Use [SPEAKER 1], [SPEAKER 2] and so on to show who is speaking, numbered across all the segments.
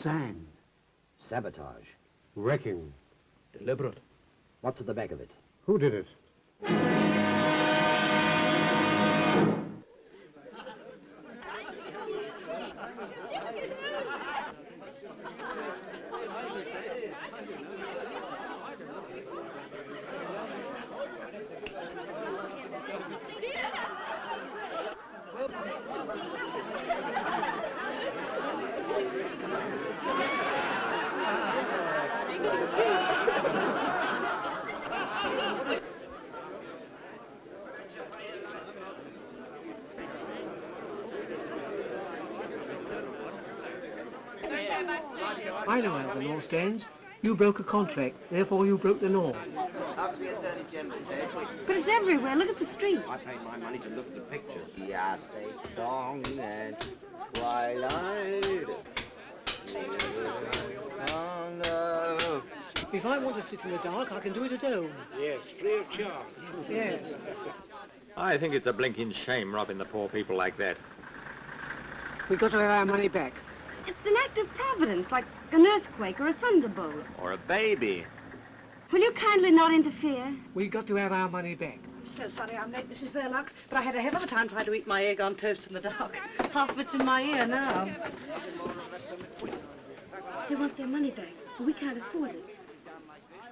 [SPEAKER 1] Sand. Sabotage.
[SPEAKER 2] Wrecking.
[SPEAKER 3] Deliberate.
[SPEAKER 1] What's at the back of it?
[SPEAKER 2] Who did it?
[SPEAKER 4] I know how the law stands. You broke a contract, therefore you broke the law.
[SPEAKER 5] But it's everywhere. Look at the street.
[SPEAKER 6] I paid my money to look at the pictures. Yeah, stay song and twilight.
[SPEAKER 4] If I want to sit in the dark, I can do it at home.
[SPEAKER 2] Yes, free of charge.
[SPEAKER 4] Yes.
[SPEAKER 3] I think it's a blinking shame robbing the poor people like that.
[SPEAKER 4] We've got to have our money back.
[SPEAKER 5] It's an act of providence, like an earthquake or a thunderbolt.
[SPEAKER 3] Or a baby.
[SPEAKER 5] Will you kindly not interfere?
[SPEAKER 4] We've got to have our money back.
[SPEAKER 7] So sorry I'm late, Mrs. Verloc, but I had a hell of a time trying to eat my egg on toast in the dark. Half of it's in my ear now.
[SPEAKER 5] They want their money back, but we can't afford it.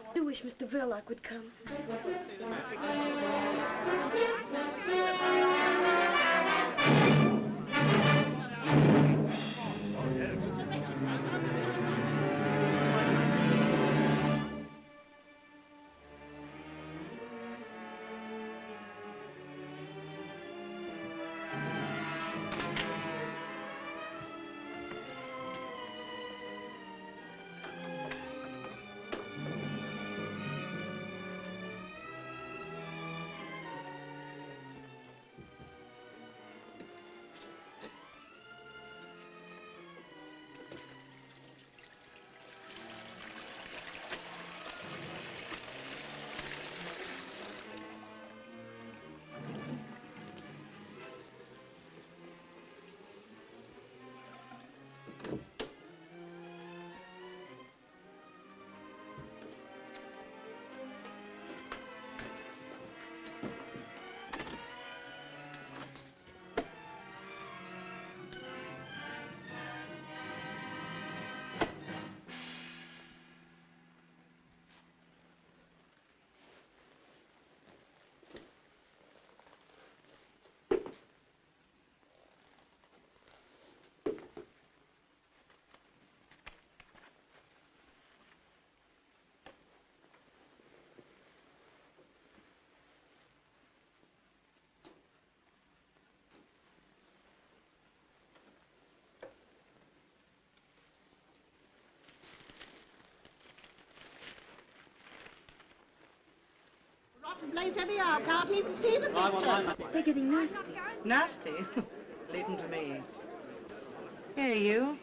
[SPEAKER 5] I do wish Mr. Verloc would come.
[SPEAKER 7] Blaze anyhow, can't even see the pictures.
[SPEAKER 5] They're getting nasty.
[SPEAKER 7] Nasty? Leave them to me. Here, you.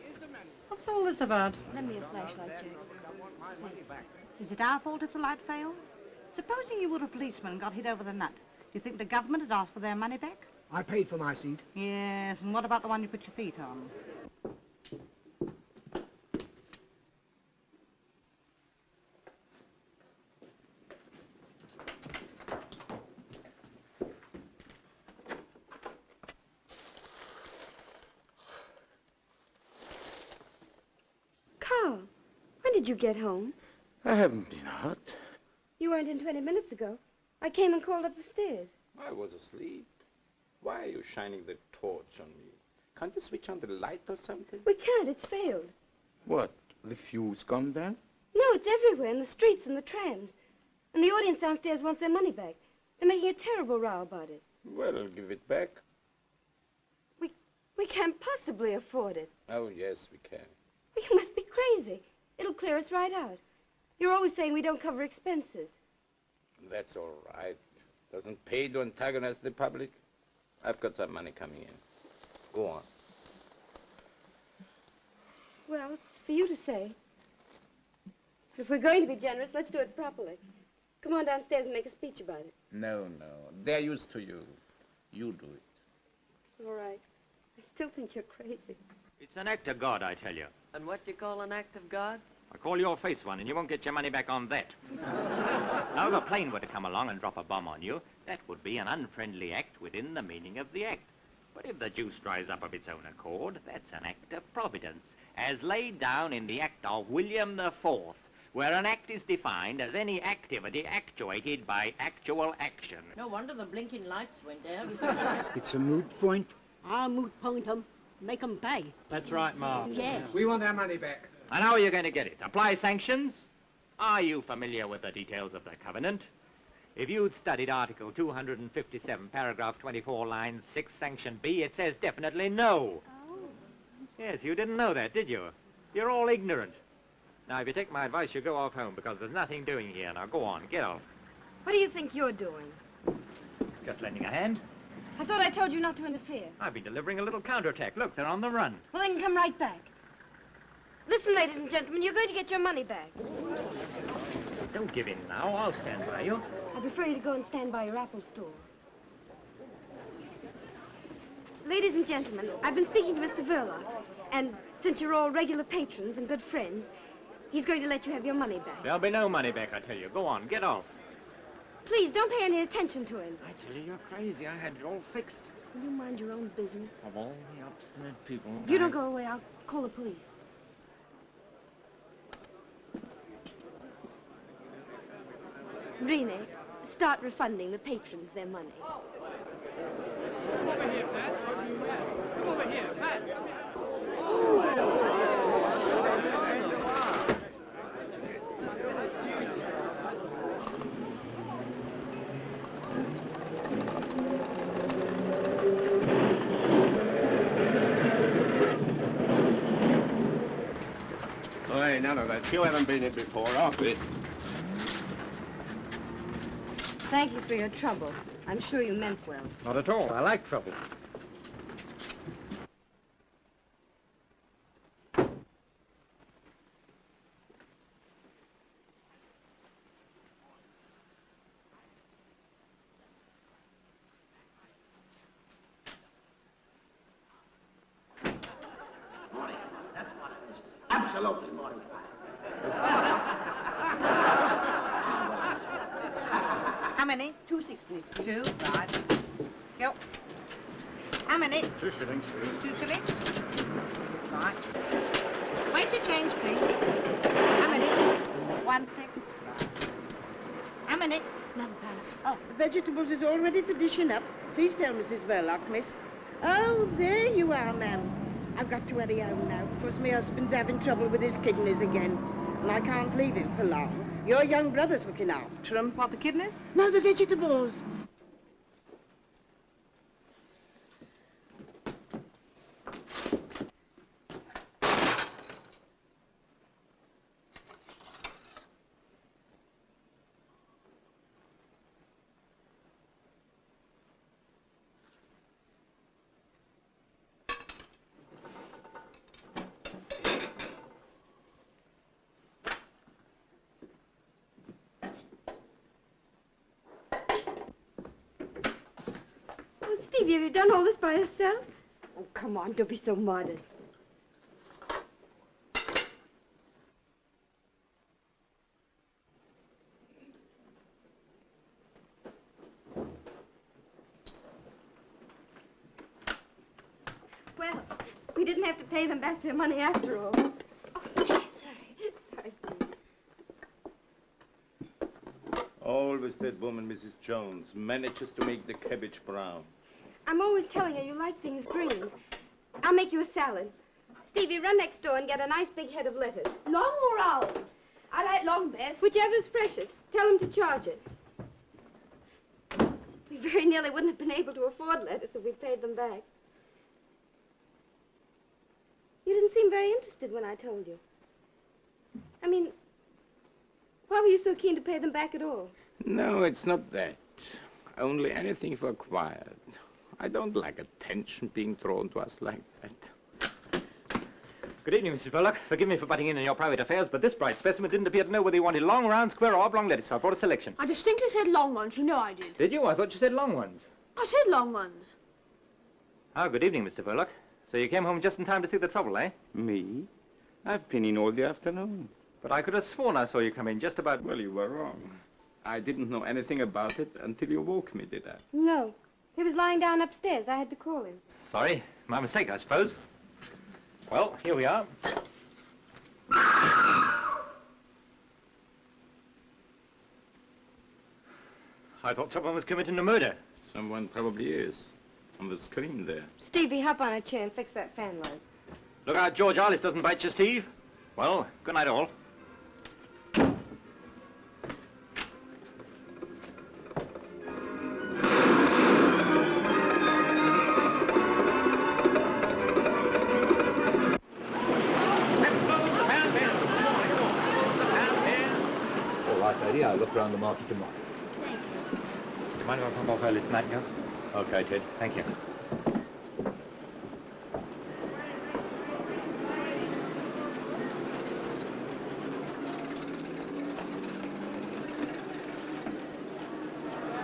[SPEAKER 7] What's all this about?
[SPEAKER 5] Lend me a flashlight, Jack.
[SPEAKER 7] Is it our fault if the light fails? Supposing you were a policeman and got hit over the nut. Do you think the government would ask for their money back?
[SPEAKER 4] I paid for my seat.
[SPEAKER 7] Yes, and what about the one you put your feet on?
[SPEAKER 5] Carl, when did you get home?
[SPEAKER 8] I haven't been out.
[SPEAKER 5] You weren't in 20 minutes ago. I came and called up the stairs.
[SPEAKER 8] I was asleep. Why are you shining the torch on me? Can't you switch on the light or something?
[SPEAKER 5] We can't. It's failed.
[SPEAKER 8] What? The fuse gone then?
[SPEAKER 5] No, it's everywhere, in the streets and the trams. And the audience downstairs wants their money back. They're making a terrible row about it.
[SPEAKER 8] Well, give it back.
[SPEAKER 5] We can't possibly afford it.
[SPEAKER 8] Oh, yes, we can.
[SPEAKER 5] Well, you must be crazy. It'll clear us right out. You're always saying we don't cover expenses.
[SPEAKER 8] That's all right. Doesn't pay to antagonize the public. I've got some money coming in. Go on.
[SPEAKER 5] Well, it's for you to say. If we're going to be generous, let's do it properly. Come on downstairs and make a speech about it.
[SPEAKER 8] No, no. They're used to you. You do it.
[SPEAKER 5] All right. I still think you're crazy.
[SPEAKER 3] It's an act of God, I tell you.
[SPEAKER 9] And what do you call an act of God?
[SPEAKER 3] I call your face one, and you won't get your money back on that. Now, if a plane were to come along and drop a bomb on you, that would be an unfriendly act within the meaning of the act. But if the juice dries up of its own accord, that's an act of providence, as laid down in the Act of William IV, where an act is defined as any activity actuated by actual action.
[SPEAKER 9] No wonder the blinking lights went out.
[SPEAKER 4] It's a moot point.
[SPEAKER 7] I'll moot point them. Make them pay.
[SPEAKER 3] That's right, Ma.
[SPEAKER 7] Yes.
[SPEAKER 4] We want our money back.
[SPEAKER 3] And how are you going to get it? Apply sanctions? Are you familiar with the details of the covenant? If you'd studied Article 257, paragraph 24, line 6, sanction B, it says definitely no.
[SPEAKER 5] Oh.
[SPEAKER 3] Yes, you didn't know that, did you? You're all ignorant. Now, if you take my advice, you go off home, because there's nothing doing here. Now, go on, get off.
[SPEAKER 5] What do you think you're doing?
[SPEAKER 3] Just lending a hand.
[SPEAKER 5] I thought I told you not to interfere.
[SPEAKER 3] I've been delivering a little counterattack. Look, they're on the run.
[SPEAKER 5] Well, then come right back. Listen, ladies and gentlemen, you're going to get your money back.
[SPEAKER 3] Don't give in now. I'll stand by you.
[SPEAKER 5] I prefer you to go and stand by your Apple store. Ladies and gentlemen, I've been speaking to Mr. Verloc, and since you're all regular patrons and good friends, he's going to let you have your money back.
[SPEAKER 3] There'll be no money back, I tell you. Go on, get off.
[SPEAKER 5] Please, don't pay any attention to him.
[SPEAKER 3] I tell you, you're crazy. I had it all fixed.
[SPEAKER 5] Will you mind your own business?
[SPEAKER 3] Of all the obstinate people...
[SPEAKER 5] If you don't go away, I'll call the police. Rene, start refunding the patrons their money.
[SPEAKER 3] Come over here, Pat. Come over here, Pat.
[SPEAKER 2] Oh, hey, none of that. You haven't been in before. Off it.
[SPEAKER 5] Thank you for your trouble. I'm sure you meant well.
[SPEAKER 3] Not at all. I like trouble.
[SPEAKER 2] Absolutely morning.
[SPEAKER 7] How many? 2 sixpennies, please. 2, right. Yep. How many?
[SPEAKER 2] 2 shillings, please.
[SPEAKER 7] 2 shillings? Right. Wait to change, please. How many? 1 6. Right. How many?
[SPEAKER 5] Another pass.
[SPEAKER 7] Oh,
[SPEAKER 10] Vegetables is all ready for dishing up. Please tell Mrs. Verloc, miss. Oh, there you are, ma'am. I've got to hurry home now, because my husband's having trouble with his kidneys again, and I can't leave him for long. Your young brother's looking after him.
[SPEAKER 7] what, the kidneys?
[SPEAKER 10] No, the vegetables.
[SPEAKER 5] Stevie, have you done all this by yourself? Oh, come on, don't be so modest. Well, we didn't have to pay them back their money after all. Oh, sorry. Sorry.
[SPEAKER 8] Always that woman, Mrs. Jones, manages to make the cabbage brown.
[SPEAKER 5] I'm always telling her you like things green. I'll make you a salad. Stevie, run next door and get a nice big head of lettuce.
[SPEAKER 7] Long or round? I like long best.
[SPEAKER 5] Whichever's freshest. Tell him to charge it. We very nearly wouldn't have been able to afford lettuce if we'd paid them back. You didn't seem very interested when I told you. I mean, why were you so keen to pay them back at all?
[SPEAKER 8] No, it's not that. Only anything for quiet. I don't like attention being thrown to us like that.
[SPEAKER 3] Good evening, Mrs. Verloc. Forgive me for butting in your private affairs, but this bright specimen didn't appear to know whether you wanted long, round, square, or oblong lettuce. So I brought a selection.
[SPEAKER 7] I distinctly said long ones. You know I did.
[SPEAKER 3] Did you? I thought you said long ones.
[SPEAKER 7] I said long ones.
[SPEAKER 3] Ah, good evening, Mr. Verloc. So you came home just in time to see the trouble, eh?
[SPEAKER 8] Me? I've been in all the afternoon.
[SPEAKER 3] But I could have sworn I saw you come in just about...
[SPEAKER 8] Well, you were wrong. I didn't know anything about it until you woke me, did I?
[SPEAKER 5] No. He was lying down upstairs. I had to call him.
[SPEAKER 3] Sorry. My mistake, I suppose. Well, here we are. I thought someone was committing a murder.
[SPEAKER 8] Someone probably is. On the screen there.
[SPEAKER 5] Stevie, hop on a chair and fix that fan light.
[SPEAKER 3] Look out, George Arliss doesn't bite you, Steve. Well, good night, all.
[SPEAKER 1] All right, lady, I'll look around the market tomorrow.
[SPEAKER 3] Mind if I pop off early tonight, Joe?
[SPEAKER 1] Okay, Ted.
[SPEAKER 3] Thank you.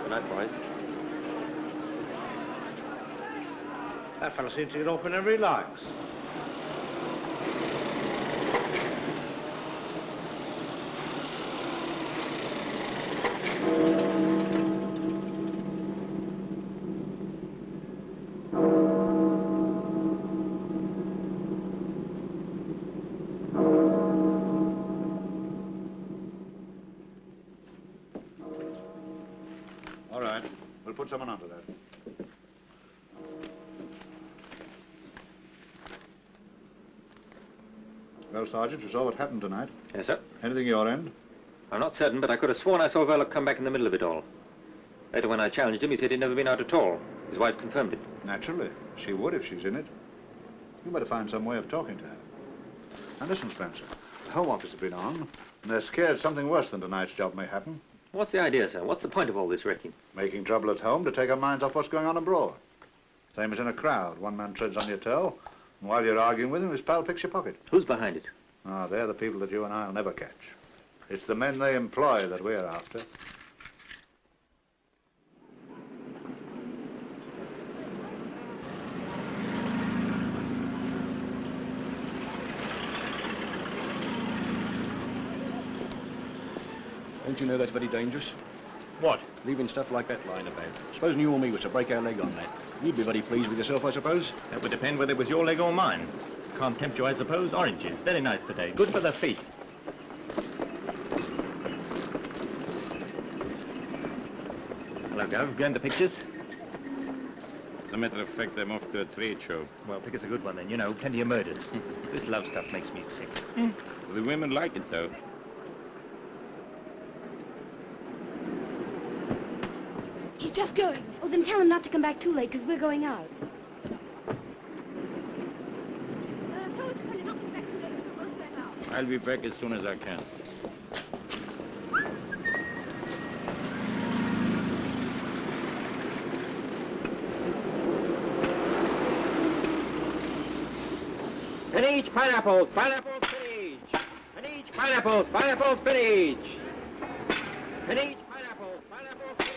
[SPEAKER 1] Good night, boys.
[SPEAKER 2] That fellow seems to get off whenever he likes. All right. We'll put someone onto that. Well, Sergeant, you saw what happened tonight.
[SPEAKER 3] Yes, sir.
[SPEAKER 2] Anything your end?
[SPEAKER 3] I'm not certain, but I could have sworn I saw Verloc come back in the middle of it all. Later, when I challenged him, he said he'd never been out at all. His wife confirmed it.
[SPEAKER 2] Naturally. She would if she's in it. You better find some way of talking to her. Now, listen, Spencer. The Home Office have been on, and they're scared something worse than tonight's job may happen.
[SPEAKER 3] What's the idea, sir? What's the point of all this wrecking?
[SPEAKER 2] Making trouble at home to take our minds off what's going on abroad. Same as in a crowd. One man treads on your toe, and while you're arguing with him, his pal picks your pocket.
[SPEAKER 3] Who's behind it?
[SPEAKER 2] Ah, they're the people that you and I'll never catch. It's the men they employ that we're after.
[SPEAKER 11] Don't you know that's very dangerous?
[SPEAKER 3] What?
[SPEAKER 11] Leaving stuff like that lying about. Supposing you or me was to break our leg on that. You'd be very pleased with yourself, I suppose.
[SPEAKER 3] That would depend whether it was your leg or mine. Can't tempt you, I suppose. Oranges. Very nice today. Good for the feet. Hello, Gov. Going to pictures?
[SPEAKER 8] As a matter of fact, I'm off to a trade show.
[SPEAKER 3] Well, pick us a good one then. You know, plenty of murders. This love stuff makes me sick.
[SPEAKER 8] The women like it, though.
[SPEAKER 5] He's just going. Oh, then tell him not to come back too late, because we're going out. Tell him to not come back too late, because we're both going out.
[SPEAKER 8] I'll be back as soon as I can.
[SPEAKER 3] Spinach, pineapples, pineapples, spinach. Spinach, pineapples, pineapples, spinach. Spinach, pineapples, pineapples, spinach.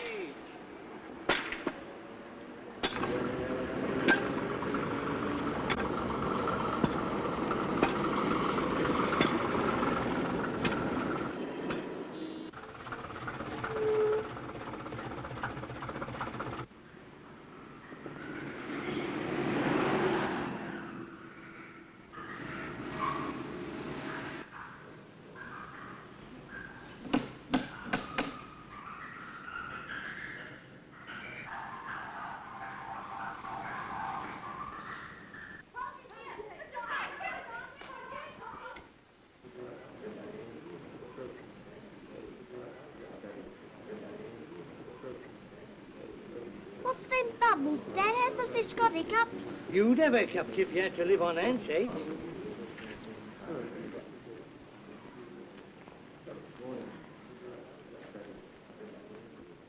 [SPEAKER 12] them bubbles, Dad? Has the fish got hiccups?
[SPEAKER 4] You'd have hiccups if you had to live on handshakes.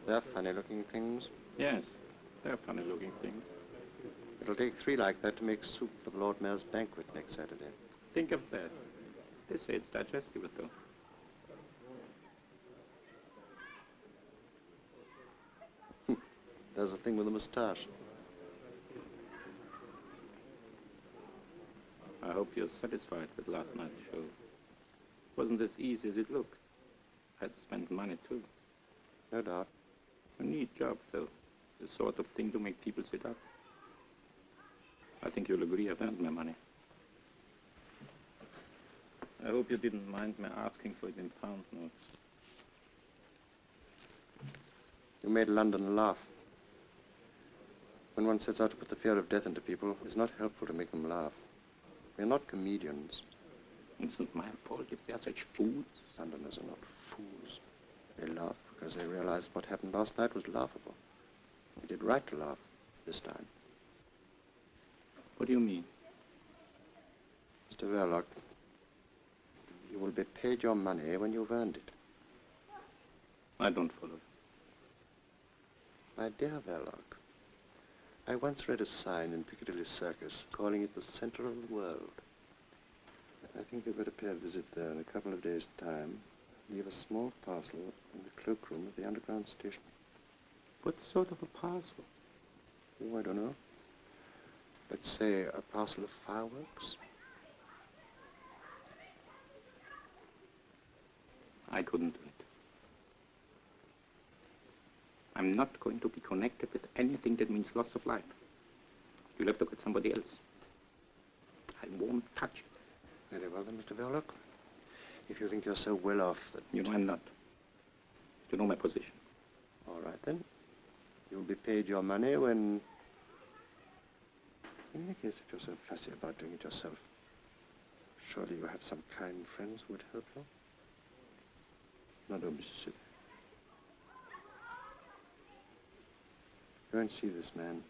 [SPEAKER 13] They're funny-looking things.
[SPEAKER 8] Yes, they're funny-looking things.
[SPEAKER 13] It'll take 3 like that to make soup for the Lord Mayor's banquet next Saturday.
[SPEAKER 8] Think of that. They say it's digestible, though.
[SPEAKER 13] There's a thing with a moustache.
[SPEAKER 8] I hope you're satisfied with last night's show. It wasn't as easy as it looked. I had to spend money, too.
[SPEAKER 13] No doubt.
[SPEAKER 8] A neat job, though. The sort of thing to make people sit up. I think you'll agree I've earned my money. I hope you didn't mind me asking for it in pound notes.
[SPEAKER 13] You made London laugh. When one sets out to put the fear of death into people, it's not helpful to make them laugh. We're not comedians.
[SPEAKER 8] It's not my fault if they're such fools.
[SPEAKER 13] Londoners are not fools. They laugh because they realize what happened last night was laughable. They did right to laugh this time.
[SPEAKER 8] What do you mean?
[SPEAKER 13] Mr. Verloc, you will be paid your money when you've earned it.
[SPEAKER 8] I don't follow.
[SPEAKER 13] My dear Verloc, I once read a sign in Piccadilly Circus calling it the center of the world. I think you'd better pay a visit there in a couple of days' time. Leave a small parcel in the cloakroom of the underground station.
[SPEAKER 8] What sort of a parcel?
[SPEAKER 13] Oh, I don't know. Let's say a parcel of fireworks.
[SPEAKER 8] I couldn't do it. I'm not going to be connected with anything that means loss of life. You'll have to get somebody else. I won't touch it.
[SPEAKER 13] Very well then, Mr. Verloc. If you think you're so well off that...
[SPEAKER 8] You know I'm not. You know my position.
[SPEAKER 13] All right then. You'll be paid your money when... In any case, if you're so fussy about doing it yourself, surely you have some kind friends who would help you. Now, don't be silly. Go and see this man.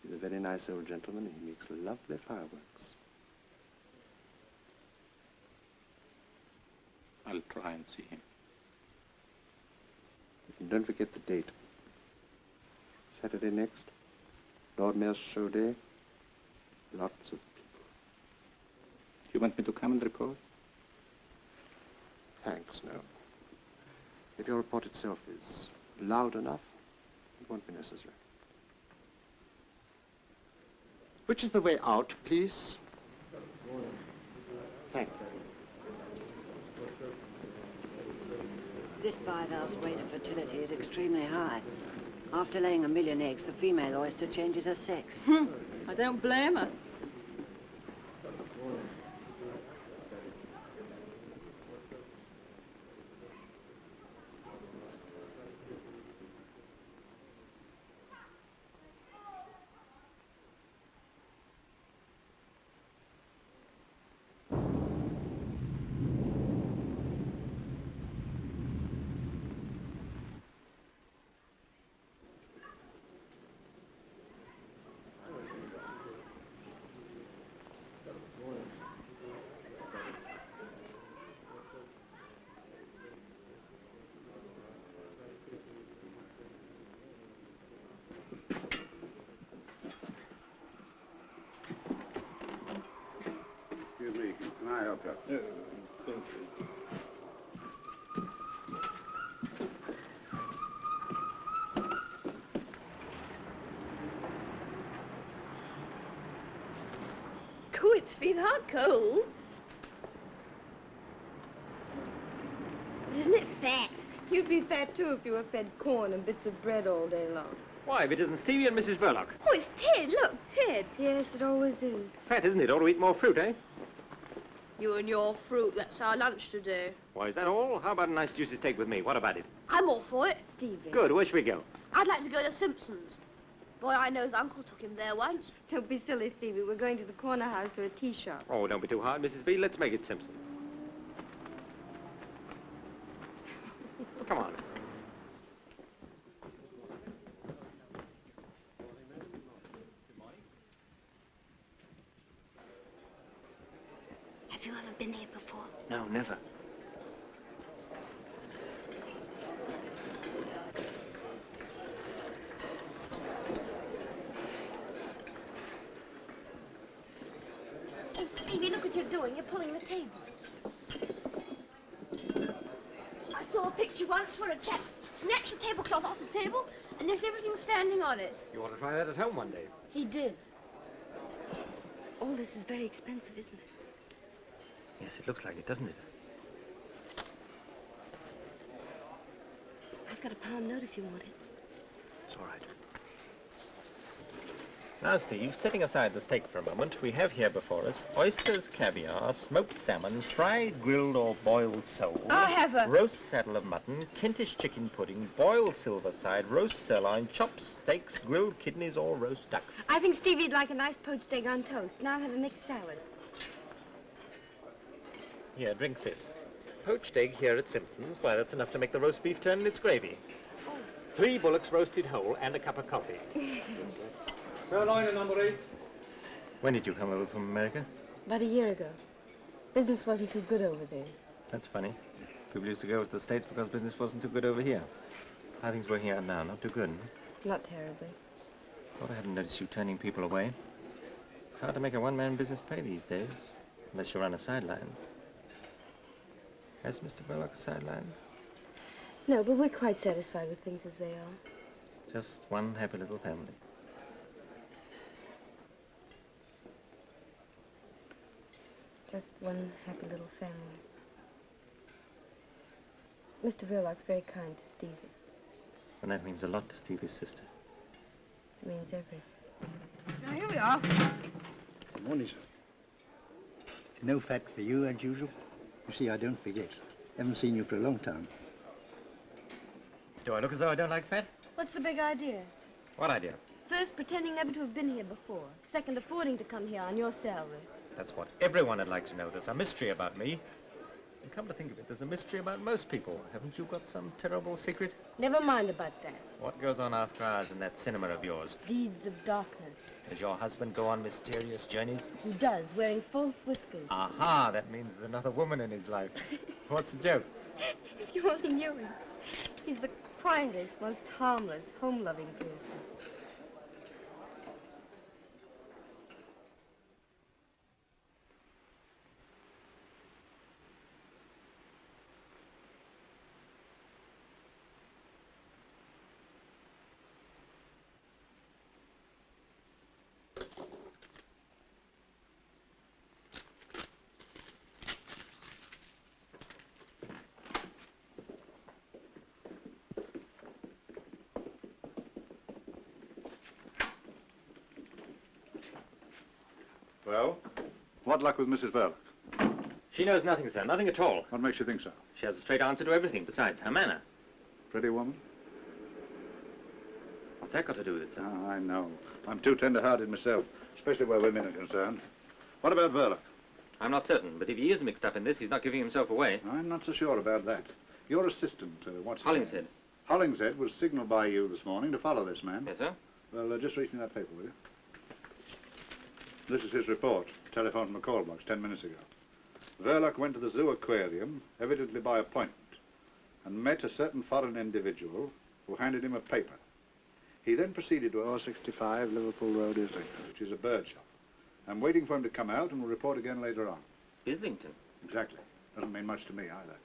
[SPEAKER 13] He's a very nice old gentleman, and he makes lovely fireworks.
[SPEAKER 8] I'll try and see him.
[SPEAKER 13] And don't forget the date. Saturday next. Lord Mayor's show day. Lots of people.
[SPEAKER 8] You want me to come and report?
[SPEAKER 13] Thanks, no. If your report itself is loud enough, it won't be necessary. Which is the way out, please? Thank you.
[SPEAKER 14] This bivalve's rate of fertility is extremely high. After laying 1 million eggs, the female oyster changes her sex.
[SPEAKER 9] I don't blame her.
[SPEAKER 15] Excuse me, can I help you?
[SPEAKER 11] Thank you.
[SPEAKER 5] Good, sweetheart, cold. Isn't it fat? You'd be fat, too, if you were fed corn and bits of bread all day long.
[SPEAKER 3] Why, if it isn't Stevie and Mrs. Verloc.
[SPEAKER 5] Oh, it's Ted. Look, Ted. Yes, it always is.
[SPEAKER 3] Fat, isn't it? Ought to eat more fruit, eh?
[SPEAKER 16] You and your fruit, that's our lunch today.
[SPEAKER 3] Why, is that all? How about a nice juicy steak with me? What about it?
[SPEAKER 16] I'm all for it.
[SPEAKER 5] Stevie.
[SPEAKER 3] Good. Where should we go?
[SPEAKER 16] I'd like to go to Simpson's. Boy, I know's Uncle took him there once.
[SPEAKER 5] Don't be silly, Stevie. We're going to the corner house or a tea shop.
[SPEAKER 3] Oh, don't be too hard, Mrs. B. Let's make it Simpson's. Come on.
[SPEAKER 5] Have you ever been here before?
[SPEAKER 17] No, never.
[SPEAKER 5] Oh, Stevie, look what you're doing. You're pulling the table. I saw a picture once where a chap snatched the tablecloth off the table and left everything standing on it.
[SPEAKER 17] You want to try that at home one day?
[SPEAKER 5] He did. All this is very expensive, isn't it?
[SPEAKER 17] Yes, it looks like it, doesn't it?
[SPEAKER 5] I've got a pound note if you want it.
[SPEAKER 17] It's all right.
[SPEAKER 8] Now, Steve, setting aside the steak for a moment, we have here before us oysters, caviar, smoked salmon, fried, grilled or boiled sole.
[SPEAKER 5] I'll have a...
[SPEAKER 8] roast saddle of mutton, Kentish chicken pudding, boiled silver side, roast sirloin, chopped steaks, grilled kidneys or roast duck.
[SPEAKER 5] I think Stevie'd like a nice poached egg on toast. Now I'll have a mixed salad.
[SPEAKER 8] Here, drink this. Poached egg here at Simpson's. Why, that's enough to make the roast beef turn in its gravy. 3 bullocks roasted whole and a cup of coffee.
[SPEAKER 2] Sirloin at number 8.
[SPEAKER 8] When did you come over from America?
[SPEAKER 5] About a year ago. Business wasn't too good over there.
[SPEAKER 8] That's funny. People used to go to the States because business wasn't too good over here. How are things working out now? Not too good, huh?
[SPEAKER 5] Not terribly.
[SPEAKER 8] Thought I hadn't noticed you turning people away. It's hard to make a one-man business pay these days, unless you run a sideline. Has Mr. Verloc a sideline?
[SPEAKER 5] No, but we're quite satisfied with things as they are.
[SPEAKER 8] Just one happy little family.
[SPEAKER 5] Just one happy little family. Mr. Verloc's very kind to Stevie.
[SPEAKER 8] And that means a lot to Stevie's sister.
[SPEAKER 5] It means everything.
[SPEAKER 7] Now, here we are.
[SPEAKER 11] Good morning, sir. No fat for you, as usual? You see, I don't forget. Haven't seen you for a long time.
[SPEAKER 8] Do I look as though I don't like fat?
[SPEAKER 5] What's the big idea?
[SPEAKER 8] What idea?
[SPEAKER 5] First, pretending never to have been here before. Second, affording to come here on your salary.
[SPEAKER 8] That's what everyone would like to know. There's a mystery about me. And come to think of it, there's a mystery about most people. Haven't you got some terrible secret?
[SPEAKER 5] Never mind about that.
[SPEAKER 8] What goes on after hours in that cinema of yours?
[SPEAKER 5] Deeds of darkness.
[SPEAKER 8] Does your husband go on mysterious journeys?
[SPEAKER 5] He does, wearing false whiskers.
[SPEAKER 8] Aha, that means there's another woman in his life. What's the joke?
[SPEAKER 5] If you only knew him. He's the quietest, most harmless, home-loving person.
[SPEAKER 2] Well, what luck with Mrs. Verloc?
[SPEAKER 8] She knows nothing, sir. Nothing at all.
[SPEAKER 2] What makes you think so?
[SPEAKER 8] She has a straight answer to everything, besides her manner.
[SPEAKER 2] Pretty woman?
[SPEAKER 8] What's that got to do with it, sir?
[SPEAKER 2] Oh, I know. I'm too tender-hearted myself, especially where women are concerned. What about Verloc?
[SPEAKER 8] I'm not certain, but if he is mixed up in this, he's not giving himself away.
[SPEAKER 2] I'm not so sure about that. Your assistant, what's his
[SPEAKER 8] Hollingshead.
[SPEAKER 2] name? Hollingshead was signaled by you this morning to follow this man.
[SPEAKER 8] Yes, sir?
[SPEAKER 2] Well, just reach me that paper, will you? This is his report. Telephone from a call box 10 minutes ago. Verloc went to the zoo aquarium, evidently by appointment, and met a certain foreign individual who handed him a paper. He then proceeded to 065 Liverpool Road, Islington, which is a bird shop. I'm waiting for him to come out and will report again later on.
[SPEAKER 8] Islington?
[SPEAKER 2] Exactly. Doesn't mean much to me either.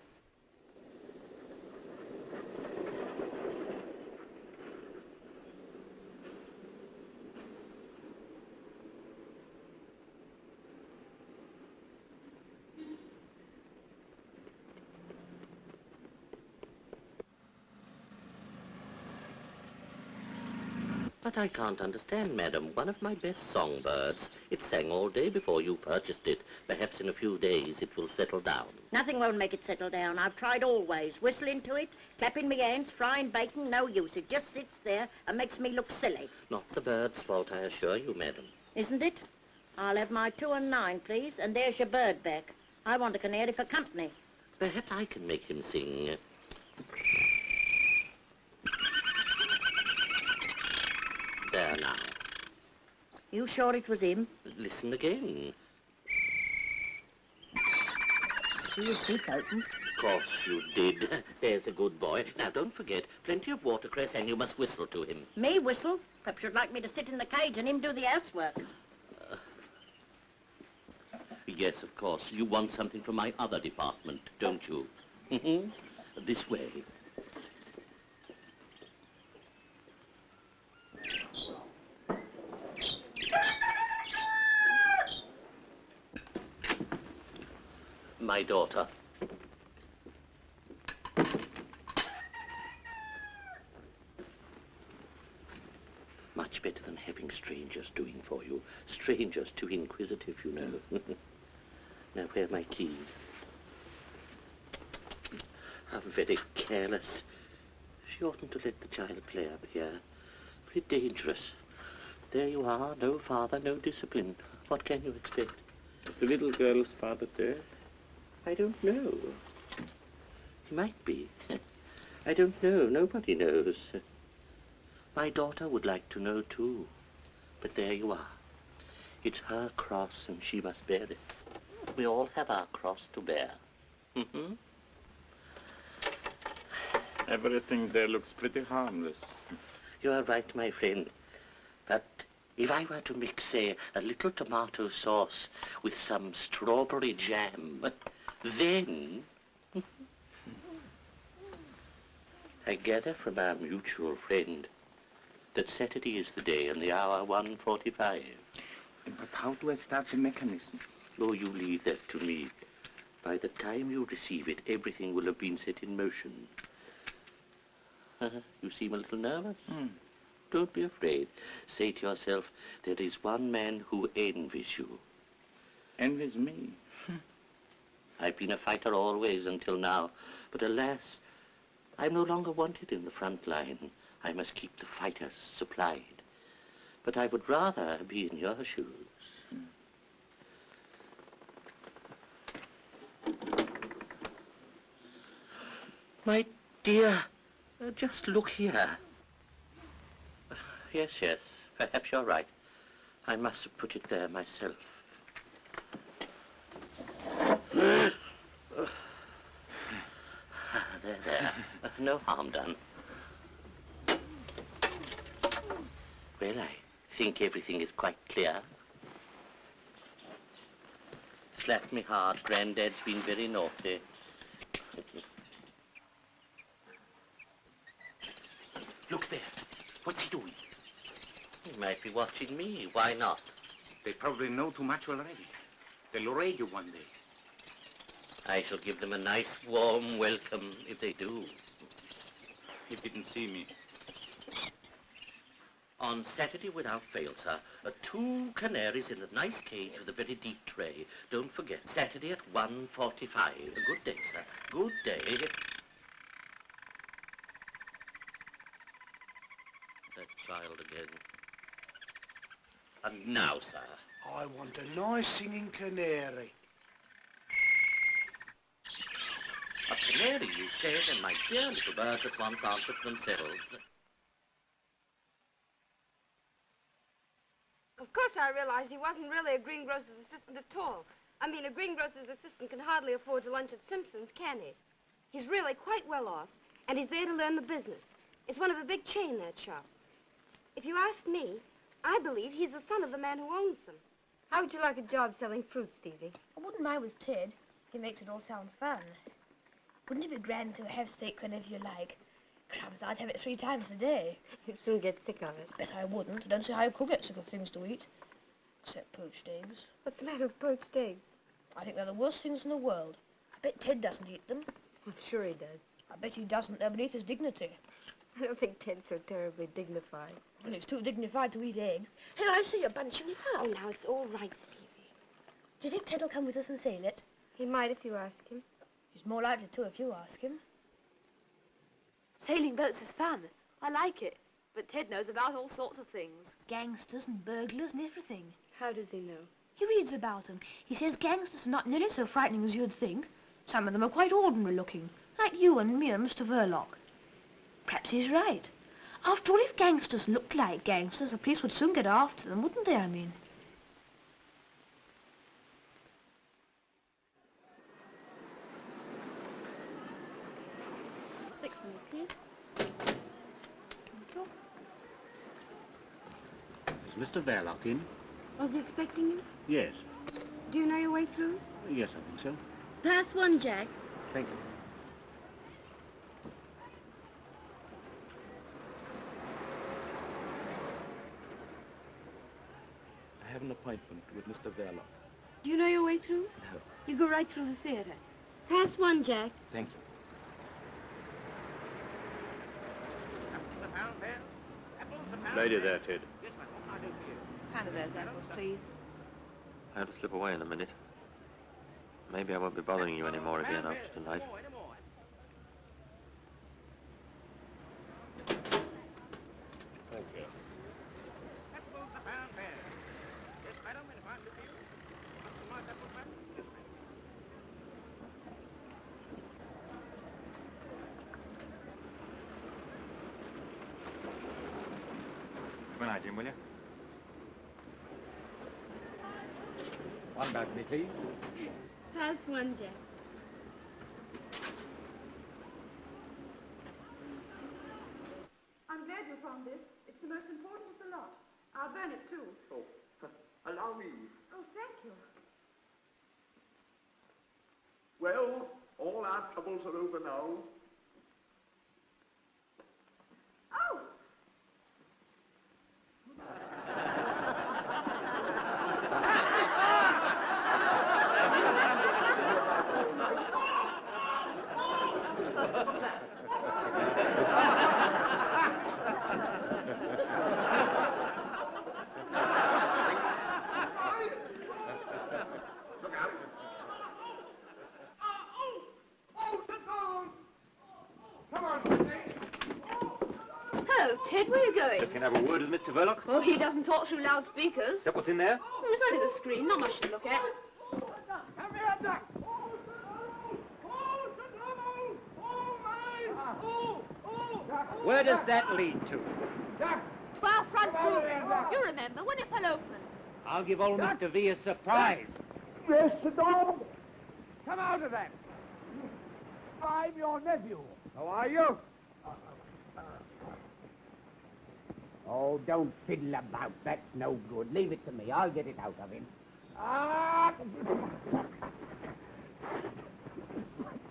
[SPEAKER 6] But I can't understand, madam. One of my best songbirds. It sang all day before you purchased it. Perhaps in a few days it will settle down.
[SPEAKER 10] Nothing won't make it settle down. I've tried always. Whistling to it, clapping my hands, frying bacon, no use. It just sits there and makes me look silly.
[SPEAKER 6] Not the bird's fault, I assure you, madam.
[SPEAKER 10] Isn't it? I'll have my 2 and 9, please, and there's your bird back. I want a canary for company.
[SPEAKER 6] Perhaps I can make him sing. There now.
[SPEAKER 10] You sure it was him?
[SPEAKER 6] Listen again.
[SPEAKER 7] see his beak open.
[SPEAKER 6] Of course you did. There's a good boy. Now, don't forget, plenty of watercress, and you must whistle to him.
[SPEAKER 7] Me whistle? Perhaps you'd like me to sit in the cage and him do the housework.
[SPEAKER 6] Yes, of course. You want something from my other department, don't you? This way. My daughter. Much better than having strangers doing for you. Strangers too inquisitive, you know. Now, where are my keys? How very careless. She oughtn't to let the child play up here. Very dangerous. There you are, no father, no discipline. What can you expect?
[SPEAKER 8] Is the little girl's father there?
[SPEAKER 6] I don't know. He might be. I don't know. Nobody knows. My daughter would like to know, too. But there you are. It's her cross, and she must bear it. We all have our cross to bear.
[SPEAKER 8] Everything there looks pretty harmless.
[SPEAKER 6] You are right, my friend. But if I were to mix, say, a little tomato sauce with some strawberry jam, then... I gather from our mutual friend that Saturday is the day and the hour 1:45.
[SPEAKER 8] But how do I start the mechanism?
[SPEAKER 6] Oh, you leave that to me. By the time you receive it, everything will have been set in motion. You seem a little nervous. Don't be afraid. Say to yourself, there is one man who envies you.
[SPEAKER 8] Envies me?
[SPEAKER 6] I've been a fighter always until now, but alas, I'm no longer wanted in the front line. I must keep the fighters supplied. But I would rather be in your shoes. My dear, just look here. Yes, yes, perhaps you're right. I must have put it there myself. There. No harm done. Well, I think everything is quite clear. Slapped me hard. Granddad's been very naughty. Look there. What's he doing? He might be watching me. Why not?
[SPEAKER 8] They probably know too much already. They'll raid you one day.
[SPEAKER 6] I shall give them a nice, warm welcome if they do.
[SPEAKER 8] He didn't see me.
[SPEAKER 6] On Saturday, without fail, sir, 2 canaries in a nice cage with a very deep tray. Don't forget, Saturday at 1:45. Good day, sir. Good day. That child again. And now, sir.
[SPEAKER 18] I want a nice singing canary.
[SPEAKER 6] A canary, you said, and my dear little birds at once answered for themselves.
[SPEAKER 5] Of course I realized he wasn't really a greengrocer's assistant at all. I mean, a greengrocer's assistant can hardly afford to lunch at Simpson's, can he? He's really quite well off, and he's there to learn the business. It's one of a big chain, that shop. If you ask me, I believe he's the son of the man who owns them. How would you like a job selling fruit, Stevie?
[SPEAKER 16] I wouldn't mind with Ted. He makes it all sound fun. Wouldn't it be grand to have steak whenever you like? Crumbs, I'd have it 3 times a day.
[SPEAKER 5] You'd soon get sick of it.
[SPEAKER 16] Bet I wouldn't. I don't see how you could get sick of things to eat. Except poached eggs.
[SPEAKER 5] What's the matter with poached eggs?
[SPEAKER 16] I think they're the worst things in the world. I bet Ted doesn't eat them.
[SPEAKER 5] I'm sure he does.
[SPEAKER 16] I bet he doesn't. They're beneath his dignity.
[SPEAKER 5] I don't think Ted's so terribly dignified.
[SPEAKER 16] Well, he's too dignified to eat eggs. Hey, I see you're bunching it up.
[SPEAKER 5] Oh, now, it's all right, Stevie.
[SPEAKER 16] Do you think Ted will come with us and sail it?
[SPEAKER 5] He might if you ask him.
[SPEAKER 16] He's more likely to if you ask him.
[SPEAKER 9] Sailing boats is fun. I like it. But Ted knows about all sorts of things.
[SPEAKER 16] Gangsters and burglars and everything.
[SPEAKER 5] How does he know?
[SPEAKER 16] He reads about them. He says gangsters are not nearly so frightening as you'd think. Some of them are quite ordinary looking, like you and me and Mr. Verloc. Perhaps he's right. After all, if gangsters looked like gangsters, the police would soon get after them, wouldn't they, I mean?
[SPEAKER 5] Okay.
[SPEAKER 19] Is Mr. Verloc in?
[SPEAKER 5] Was he expecting you?
[SPEAKER 19] Yes.
[SPEAKER 5] Do you know your way through?
[SPEAKER 19] Yes, I think so.
[SPEAKER 5] Pass one, Jack.
[SPEAKER 19] Thank you. I have an appointment with Mr. Verloc.
[SPEAKER 5] Do you know your way through?
[SPEAKER 19] No.
[SPEAKER 5] You go right through the theater. Pass one, Jack.
[SPEAKER 19] Thank you.
[SPEAKER 1] Lady there, Ted.
[SPEAKER 7] Hand of those apples, please.
[SPEAKER 1] I have to slip away in a minute. Maybe I won't be bothering you anymore again after tonight. Thank you.
[SPEAKER 3] Good night, Jim, will you?
[SPEAKER 17] One balcony, please.
[SPEAKER 5] Pass one, Jack.
[SPEAKER 20] I'm glad you found this. It's the most important of the lot. I'll burn it too.
[SPEAKER 21] Oh, allow me.
[SPEAKER 20] Oh, thank you.
[SPEAKER 21] Well, all our troubles are over now.
[SPEAKER 20] Oh!
[SPEAKER 9] Hello, Ted, where are you going?
[SPEAKER 3] Just gonna have a word with Mr. Verloc.
[SPEAKER 9] Well, he doesn't talk through loudspeakers.
[SPEAKER 3] Is that what's in there?
[SPEAKER 9] Oh, it's only the screen, not much to look at.
[SPEAKER 3] Where does that lead to?
[SPEAKER 9] To our front room. You remember, when it fell open.
[SPEAKER 3] I'll give old Mr. V a surprise.
[SPEAKER 21] Yes, dog. Come out of that. I'm your nephew. How are you?
[SPEAKER 22] Oh, don't fiddle about. That's no good. Leave it to me. I'll get it out of him.
[SPEAKER 21] Ah!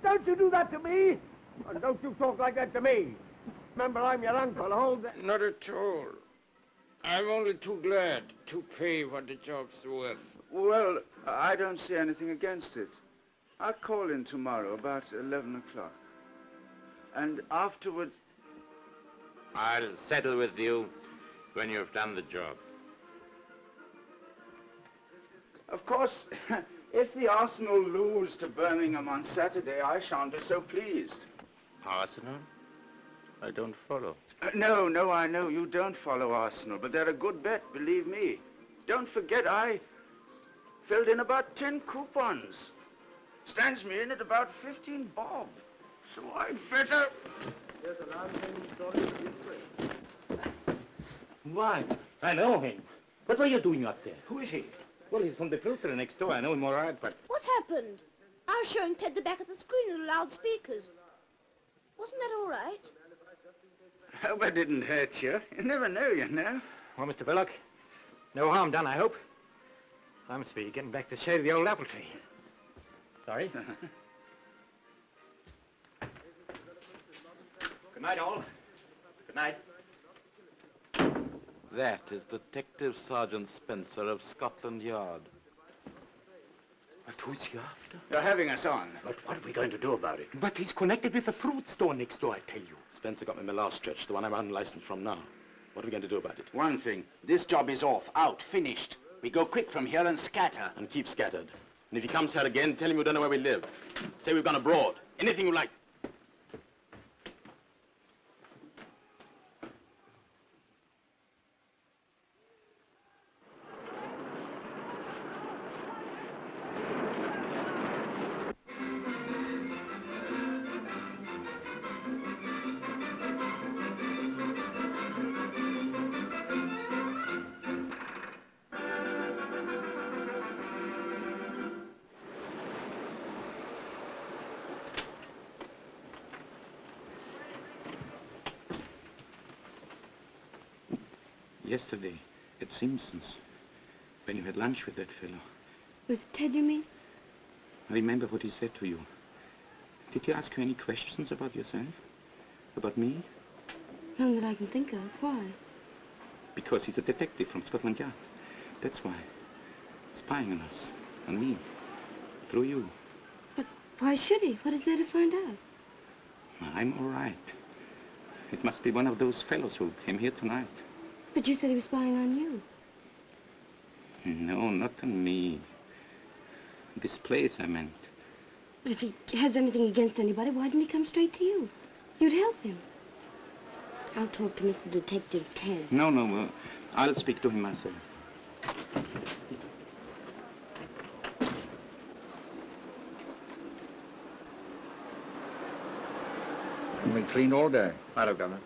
[SPEAKER 21] Don't you do that to me? And don't you talk like that to me. Remember, I'm your uncle. Hold that.
[SPEAKER 8] Not at all. I'm only too glad to pay what the job's worth.
[SPEAKER 15] Well, I don't see anything against it. I'll call in tomorrow about 11 o'clock. And afterward...
[SPEAKER 8] I'll settle with you when you've done the job.
[SPEAKER 15] Of course, if the Arsenal lose to Birmingham on Saturday, I shan't be so pleased.
[SPEAKER 8] Arsenal? I don't follow.
[SPEAKER 15] No, I know you don't follow Arsenal, but they're a good bet, believe me. Don't forget, I filled in about 10 coupons. Stands me in at about 15 bob. So I'd better...
[SPEAKER 21] There's a landlady story.
[SPEAKER 19] What? I know him. What were you doing up there?
[SPEAKER 8] Who is he?
[SPEAKER 19] Well, he's from the filter next door. I know him all right, but...
[SPEAKER 16] What happened? I was showing Ted the back of the screen with the loudspeakers. Wasn't that all right?
[SPEAKER 15] Hope I didn't hurt you. You never know, you know.
[SPEAKER 3] Well, Mr. Verloc, no harm done, I hope. I must be getting back to the shade of the old apple tree. Sorry. Good night, all. Good night.
[SPEAKER 19] That is Detective Sergeant Spencer of Scotland Yard.
[SPEAKER 22] But who's he after?
[SPEAKER 15] You're having us on.
[SPEAKER 22] But what are we going to do about it? But he's connected with the fruit store next door, I tell you.
[SPEAKER 19] Spencer got me my last stretch, the one I'm unlicensed from now. What are we going to do about it?
[SPEAKER 15] One thing. This job is off, out, finished. We go quick from here and scatter.
[SPEAKER 19] And keep scattered. And if he comes here again, tell him we don't know where we live. Say we've gone abroad. Anything you like.
[SPEAKER 8] Yesterday, at Simpson's, when you had lunch with that fellow.
[SPEAKER 5] Was it Ted, you mean?
[SPEAKER 8] I remember what he said to you. Did he ask you any questions about yourself? About me?
[SPEAKER 5] None that I can think of. Why?
[SPEAKER 8] Because he's a detective from Scotland Yard. That's why. Spying on us. On me. Through you.
[SPEAKER 5] But why should he? What is there to find out?
[SPEAKER 8] I'm all right. It must be one of those fellows who came here tonight.
[SPEAKER 5] But you said he was spying on you.
[SPEAKER 8] No, not on me. This place, I meant.
[SPEAKER 5] But if he has anything against anybody, why didn't he come straight to you? You'd help him. I'll talk to Mr. Detective Ted.
[SPEAKER 8] No, I'll speak to him myself.
[SPEAKER 2] I've been cleaned all day.
[SPEAKER 17] Hello, Governor.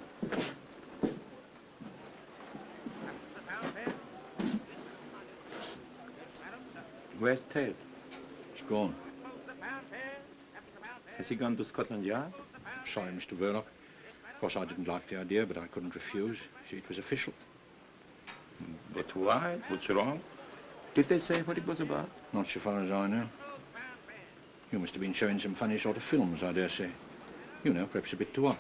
[SPEAKER 8] Where's Ted?
[SPEAKER 2] He's gone.
[SPEAKER 8] Has he gone to Scotland Yard?
[SPEAKER 2] Sorry, Mr. Verloc. Of course, I didn't like the idea, but I couldn't refuse. See, it was official.
[SPEAKER 8] But why? What's wrong? Did they say what it was about?
[SPEAKER 2] Not so far as I know. You must have been showing some funny sort of films, I dare say. You know, perhaps a bit too hot.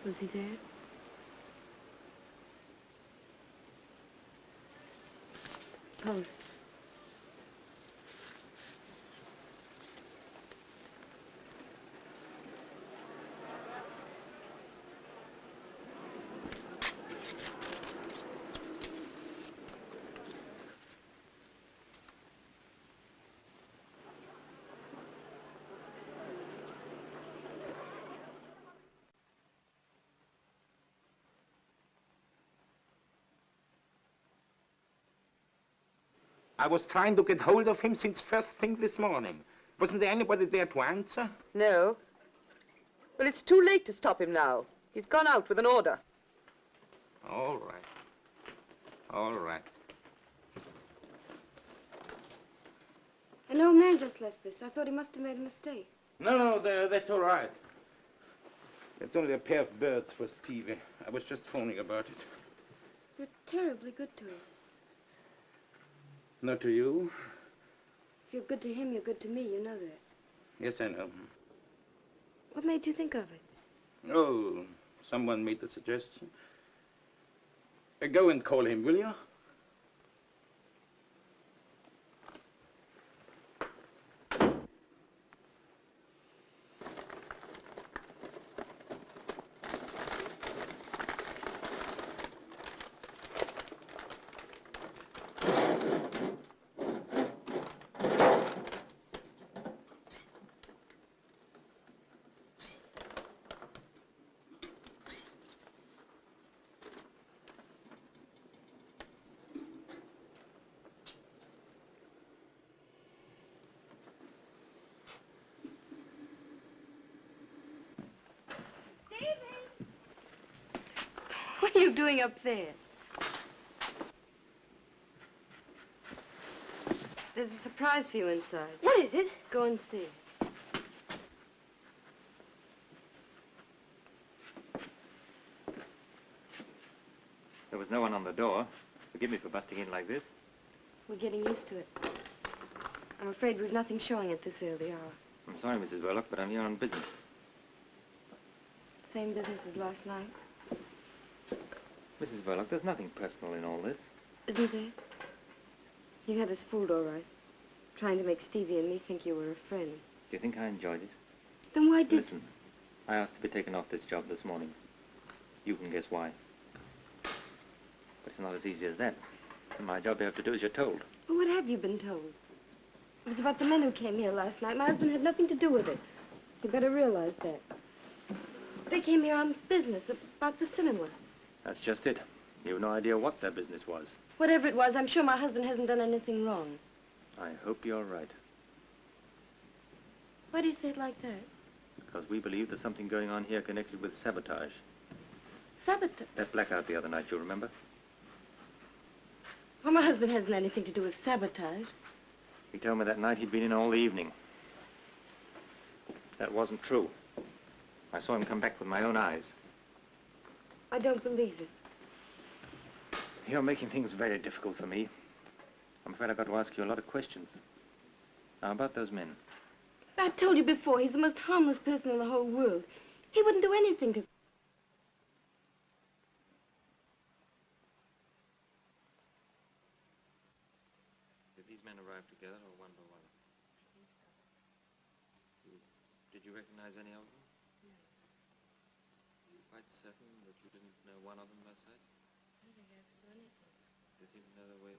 [SPEAKER 5] Was he there? Post.
[SPEAKER 8] I was trying to get hold of him since first thing this morning. Wasn't there anybody there to answer?
[SPEAKER 4] No. Well, it's too late to stop him now. He's gone out with an order.
[SPEAKER 8] All right. All right.
[SPEAKER 5] An old man just left this. I thought he must have made a mistake.
[SPEAKER 8] No, that's all right. It's only a pair of birds for Stevie. I was just phoning about it.
[SPEAKER 5] You're terribly good to him.
[SPEAKER 8] Not to you?
[SPEAKER 5] If you're good to him, you're good to me. You know that.
[SPEAKER 8] Yes, I know.
[SPEAKER 5] What made you think of it?
[SPEAKER 8] Oh, someone made the suggestion. Go and call him, will you?
[SPEAKER 5] What are you doing up there? There's a surprise for you inside.
[SPEAKER 9] What is it?
[SPEAKER 5] Go and see.
[SPEAKER 3] There was no one on the door. Forgive me for busting in like this.
[SPEAKER 5] We're getting used to it. I'm afraid we've nothing showing at this early hour.
[SPEAKER 3] I'm sorry, Mrs. Verloc, but I'm here on business.
[SPEAKER 5] Same business as last night.
[SPEAKER 3] Mrs. Verloc, there's nothing personal in all this.
[SPEAKER 5] Isn't there? You had us fooled, all right. Trying to make Stevie and me think you were a friend.
[SPEAKER 3] Do you think I enjoyed it?
[SPEAKER 5] Then why did...
[SPEAKER 3] Listen, I asked to be taken off this job this morning. You can guess why. But it's not as easy as that. My job you have to do as you're told.
[SPEAKER 5] Well, what have you been told? It was about the men who came here last night. My husband had nothing to do with it. You better realize that. They came here on business about the cinema.
[SPEAKER 3] That's just it. You've no idea what their business was.
[SPEAKER 5] Whatever it was, I'm sure my husband hasn't done anything wrong.
[SPEAKER 3] I hope you're right.
[SPEAKER 5] Why do you say it like that?
[SPEAKER 3] Because we believe there's something going on here connected with sabotage.
[SPEAKER 5] Sabotage.
[SPEAKER 1] That blackout the other night, you remember?
[SPEAKER 5] Well, my husband hasn't anything to do with sabotage.
[SPEAKER 1] He told me that night he'd been in all the evening. That wasn't true. I saw him come back with my own eyes.
[SPEAKER 5] I don't believe it.
[SPEAKER 1] You're making things very difficult for me. I'm afraid I've got to ask you a lot of questions. Now, about those men.
[SPEAKER 5] I've told you before, he's the most harmless person in the whole world. He wouldn't do anything to...
[SPEAKER 1] Did these men arrive together or one by one?
[SPEAKER 5] I think so.
[SPEAKER 1] Did you recognize any of them?
[SPEAKER 5] No.
[SPEAKER 1] You're quite certain that you didn't know one of them by sight?
[SPEAKER 5] I don't think I ever saw anything.
[SPEAKER 1] Does he know their way?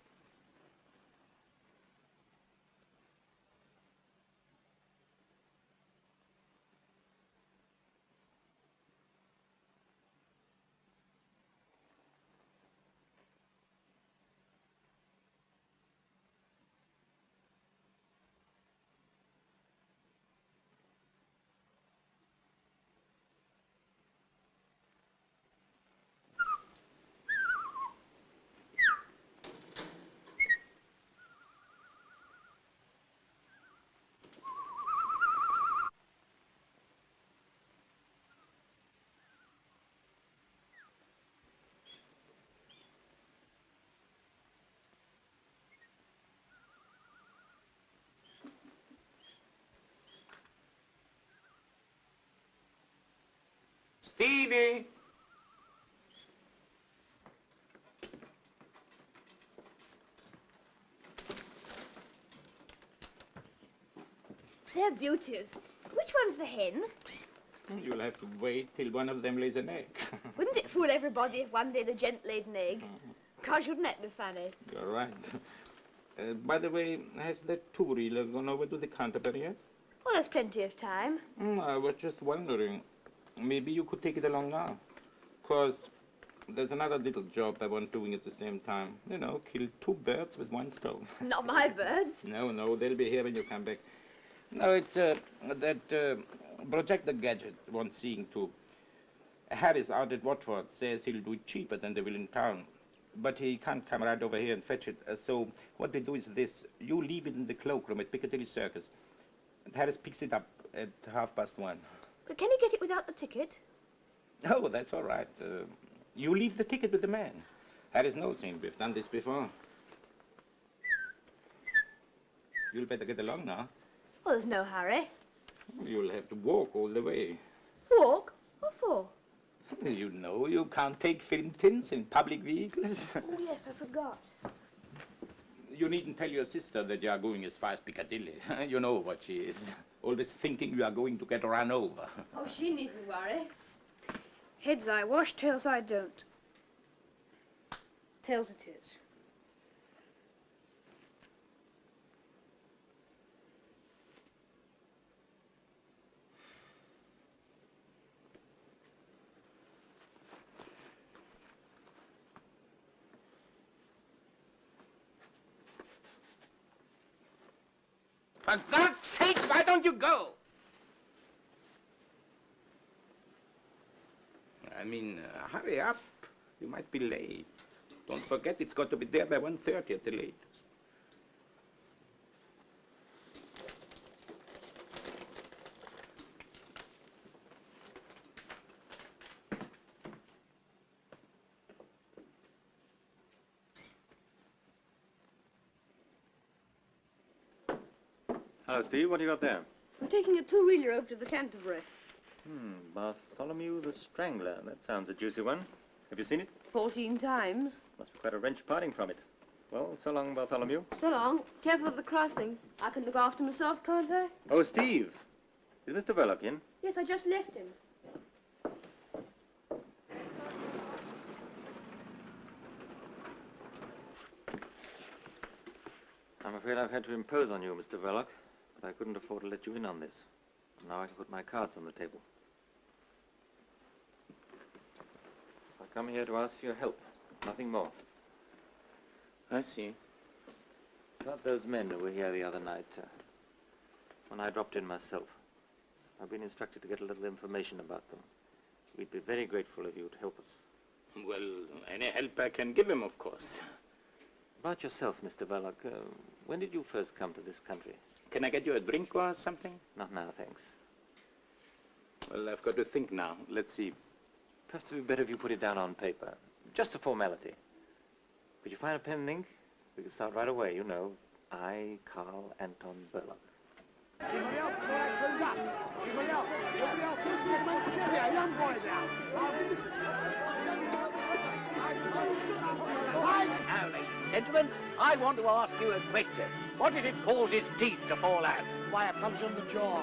[SPEAKER 8] Stevie!
[SPEAKER 16] They're beauties. Which one's the hen?
[SPEAKER 8] You'll have to wait till one of them lays an egg.
[SPEAKER 16] Wouldn't it fool everybody if one day the gent laid an egg? Gosh, wouldn't that be funny?
[SPEAKER 8] You're right. By the way, has that two-reeler gone over to the Canterbury yet?
[SPEAKER 16] Oh, there's plenty of time.
[SPEAKER 8] I was just wondering. Maybe you could take it along now. 'Cause there's another little job I want doing at the same time. You know, kill two birds with one stone.
[SPEAKER 16] Not my birds.
[SPEAKER 8] No, they'll be here when you come back. No, it's that projector gadget wants seeing to. Harris out at Watford says he'll do it cheaper than they will in town. But he can't come right over here and fetch it. So what we do is this. You leave it in the cloakroom at Piccadilly Circus. And Harris picks it up at 1:30.
[SPEAKER 16] But can he get it without the ticket?
[SPEAKER 8] Oh, that's all right. You leave the ticket with the man. Harris knows him. We've done this before. You'll better get along now.
[SPEAKER 16] Well, there's no hurry.
[SPEAKER 8] You'll have to walk all the way.
[SPEAKER 16] Walk? What for?
[SPEAKER 8] You know, you can't take film tins in public vehicles.
[SPEAKER 16] Oh, yes, I forgot.
[SPEAKER 8] You needn't tell your sister that you are going as far as Piccadilly. You know what she is. Always thinking you are going to get run over.
[SPEAKER 16] Oh, she needn't worry.
[SPEAKER 20] Heads I wash, tails I don't.
[SPEAKER 16] Tails it is.
[SPEAKER 8] For God's sake, why don't you go? I mean, hurry up. You might be late. Don't forget, it's got to be there by 1:30 at the latest.
[SPEAKER 1] Hello, Steve. What do you got there?
[SPEAKER 4] I'm taking a two-reeler over to the Canterbury.
[SPEAKER 1] Bartholomew the Strangler. That sounds a juicy one. Have you seen it?
[SPEAKER 4] 14 times.
[SPEAKER 1] Must be quite a wrench parting from it. Well, so long, Bartholomew.
[SPEAKER 4] So long. Careful of the crossings. I can look after myself, can't I?
[SPEAKER 1] Oh, Steve. Is Mr. Verloc in?
[SPEAKER 4] Yes, I just left him.
[SPEAKER 1] I'm afraid I've had to impose on you, Mr. Verloc, but I couldn't afford to let you in on this. Now I can put my cards on the table. I come here to ask for your help, nothing more.
[SPEAKER 8] I see.
[SPEAKER 1] About those men who were here the other night, when I dropped in myself. I've been instructed to get a little information about them. We'd be very grateful of you to help us.
[SPEAKER 8] Well, any help I can give him, of course.
[SPEAKER 1] About yourself, Mr. Verloc, when did you first come to this country?
[SPEAKER 8] Can I get you a drink or something?
[SPEAKER 1] Not now, thanks.
[SPEAKER 8] Well, I've got to think now. Let's see.
[SPEAKER 1] Perhaps it would be better if you put it down on paper. Just a formality. Could you find a pen and ink? We can start right away, you know. I, Carl Anton Verloc.
[SPEAKER 22] Now, ladies and gentlemen, I want to ask you a question. What is it causes teeth to fall out? Why, it comes from the jaw.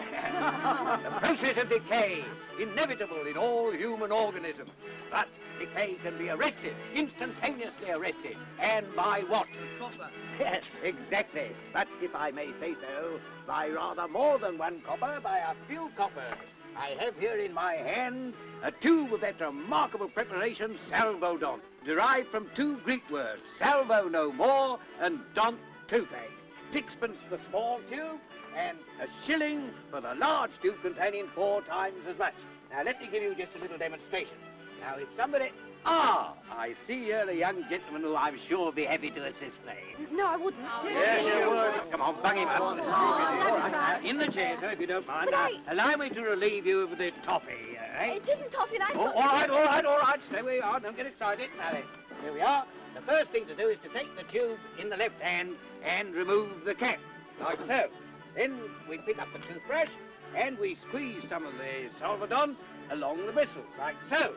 [SPEAKER 22] The process of decay, inevitable in all human organisms. But decay can be arrested, instantaneously arrested. And by what? Copper. Yes, exactly. But if I may say so, by rather more than one copper, by a few coppers. I have here in my hand a tube of that remarkable preparation, salvodont, derived from two Greek words, salvo no more and dont toothache. 6pence the small tube and a shilling for the large tube containing 4 times as much. Now let me give you just a little demonstration. Now if somebody... Ah, I see here a young gentleman who I'm sure will be happy to assist me.
[SPEAKER 9] No, I wouldn't.
[SPEAKER 22] Yes, you would. Come on, bung him up.
[SPEAKER 9] All
[SPEAKER 22] right. In the chair, sir, if you don't mind. Now, allow me to relieve you of the toffee, eh?
[SPEAKER 9] It isn't toffee, and I
[SPEAKER 22] Oh, all right. Stay where you are. Don't get excited. Now then, here we are. The first thing to do is to take the tube in the left hand and remove the cap, like so. Then we pick up the toothbrush and we squeeze some of the salvodont along the bristles, like so.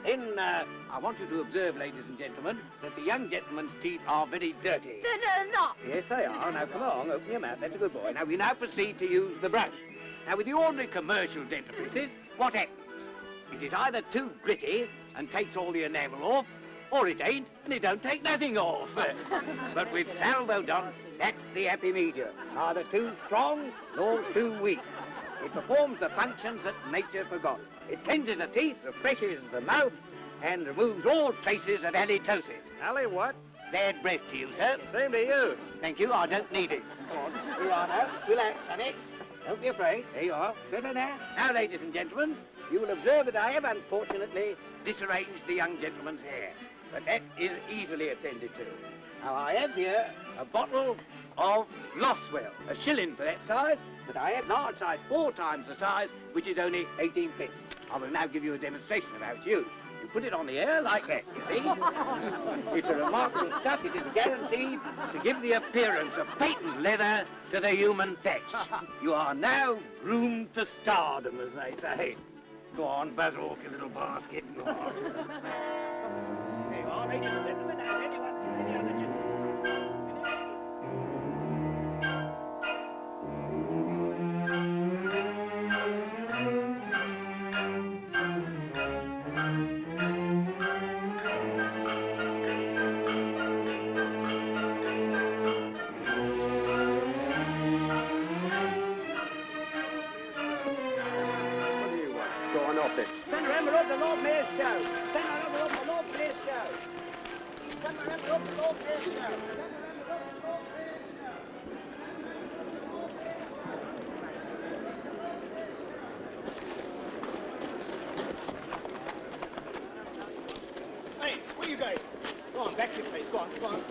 [SPEAKER 22] Then I want you to observe, ladies and gentlemen, that the young gentleman's teeth are very dirty.
[SPEAKER 9] They're not.
[SPEAKER 22] Yes, they are. Now, come along, open your mouth. That's a good boy. Now, we now proceed to use the brush. Now, with the ordinary commercial dentifrices, what happens? It is either too gritty and takes all the enamel off, or it ain't, and it don't take nothing off. But with salvodont, that's the happy medium. Neither too strong nor too weak. It performs the functions that nature forgot. It cleanses the teeth, refreshes the mouth, and removes all traces of halitosis.
[SPEAKER 21] Ali, what?
[SPEAKER 22] Bad breath to you, sir.
[SPEAKER 21] Same to you.
[SPEAKER 22] Thank you, I don't need it. Come on, here you are now. Relax, honey. Don't be afraid. There you are. Better now. Now, ladies and gentlemen, you will observe that I have, unfortunately, disarranged the young gentleman's hair. But that is easily attended to. Now, I have here a bottle of Loswell, a shilling for that size, but I have large size, 4 times the size, which is only 18p. I will now give you a demonstration of how it's used. You put it on the air like that, you see? It's a remarkable stuff. It is guaranteed to give the appearance of patent leather to the human fetch. You are now groomed for stardom, as they say. Go on, buzz off, you little basket. Go on. There you are, ladies and gentlemen. Now, anyone, any other gentleman. Panorama of the Lord Mayor's show. Panorama of the Lord Mayor's show. Panorama of the Lord Mayor's show. Hey, where you going? Go on, back to your place. Go on, go on.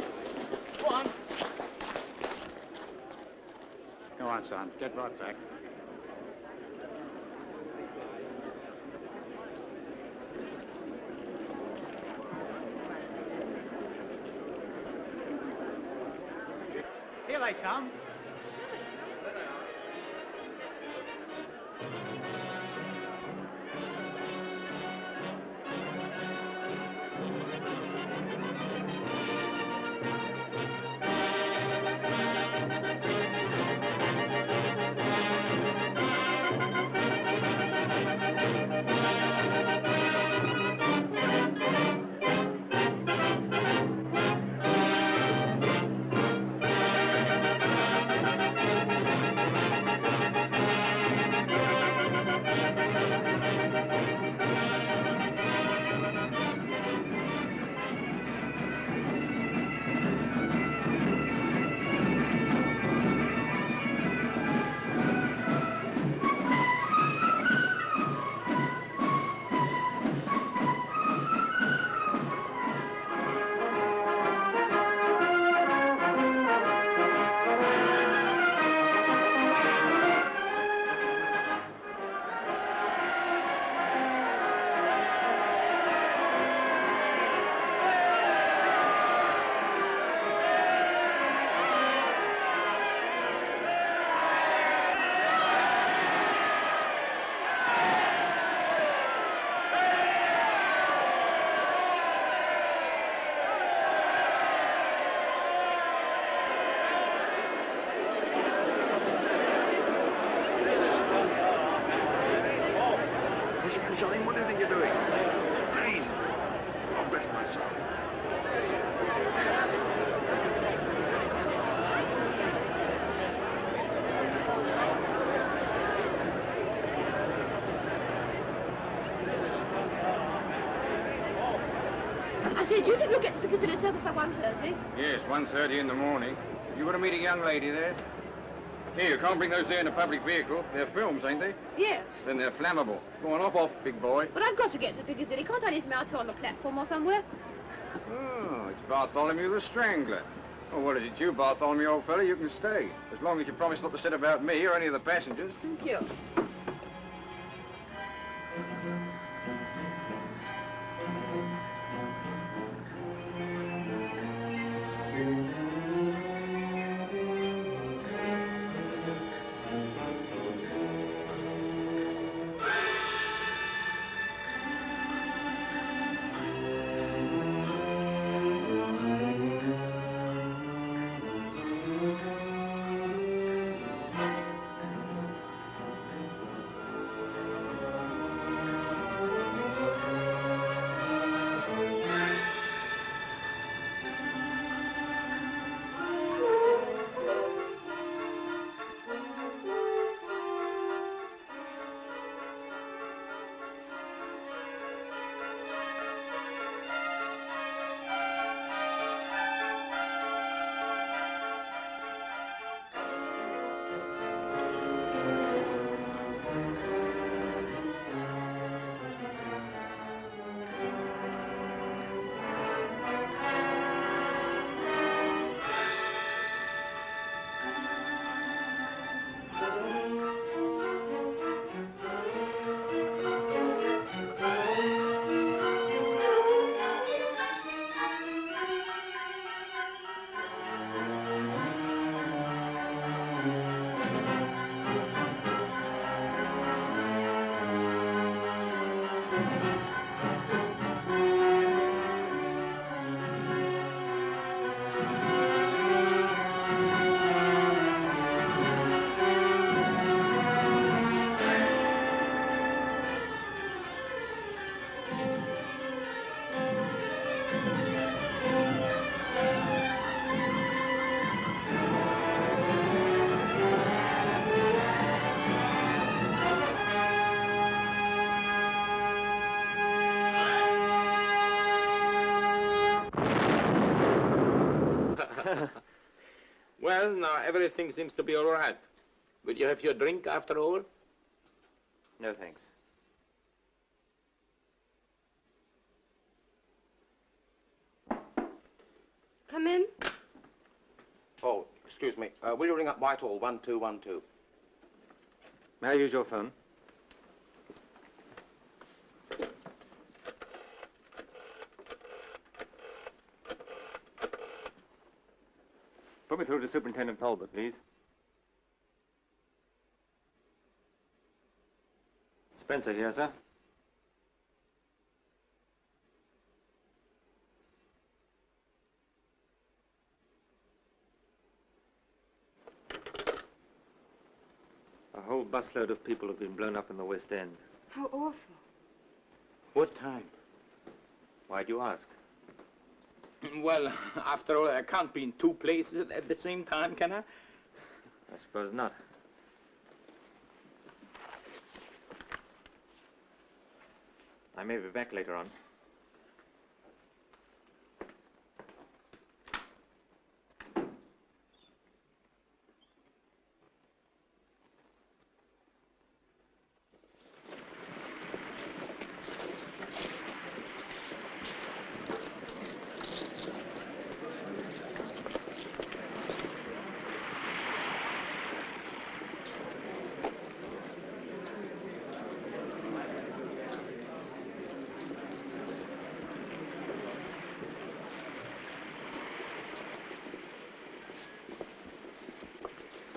[SPEAKER 22] Go on.
[SPEAKER 2] Go on, son. Get right back.
[SPEAKER 21] Here they come.
[SPEAKER 15] shine. What do you think you're doing? Please. Oh, bless my soul.
[SPEAKER 16] I said, do you think you'll get to the Piccadilly Circus by 1:30?
[SPEAKER 17] Yes, 1:30 in the morning. You want to meet a young lady there? Here, you can't bring those there in a public vehicle. They're films, ain't they?
[SPEAKER 16] Yes.
[SPEAKER 17] Then they're flammable. Go on, off, big boy.
[SPEAKER 16] But I've got to get to Piccadilly. Can't I leave him out here on the platform or somewhere?
[SPEAKER 17] Oh, it's Bartholomew the Strangler. Oh, what is it, you, Bartholomew, old fella? You can stay. As long as you promise not to sit about me or any of the passengers.
[SPEAKER 16] Thank you.
[SPEAKER 8] Well, now everything seems to be all right. Will you have your drink after all?
[SPEAKER 1] No, thanks.
[SPEAKER 5] Come in.
[SPEAKER 19] Oh, excuse me. Will you ring up Whitehall 1212?
[SPEAKER 1] May I use your phone? Put me through to Superintendent Talbot, please. Spencer here, sir. A whole busload of people have been blown up in the West End.
[SPEAKER 5] How awful.
[SPEAKER 8] What time?
[SPEAKER 1] Why do you ask?
[SPEAKER 8] Well, after all, I can't be in two places at the same time, can I?
[SPEAKER 1] I suppose not. I may be back later on.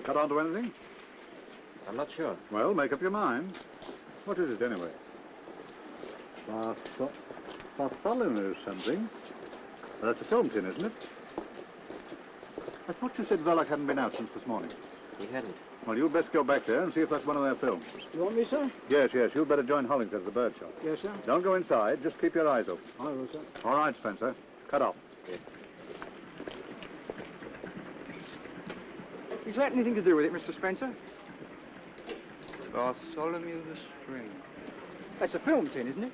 [SPEAKER 2] Cut on to anything?
[SPEAKER 1] I'm not sure.
[SPEAKER 2] Well, make up your mind. What is it, anyway? Bartholomew something. That's a film tin, isn't it? I thought you said Verloc hadn't been out since this morning.
[SPEAKER 1] He hadn't.
[SPEAKER 2] Well, you'd best go back there and see if that's one of their films.
[SPEAKER 11] You want me, sir?
[SPEAKER 2] Yes, yes. You'd better join Hollingford at the bird shop.
[SPEAKER 11] Yes, sir.
[SPEAKER 2] Don't go inside. Just keep your eyes open.
[SPEAKER 11] I will, sir.
[SPEAKER 2] All right, Spencer. Cut off.
[SPEAKER 17] Is that anything to do with it, Mr. Spencer? Bartholomew the String. That's a film tin, isn't it?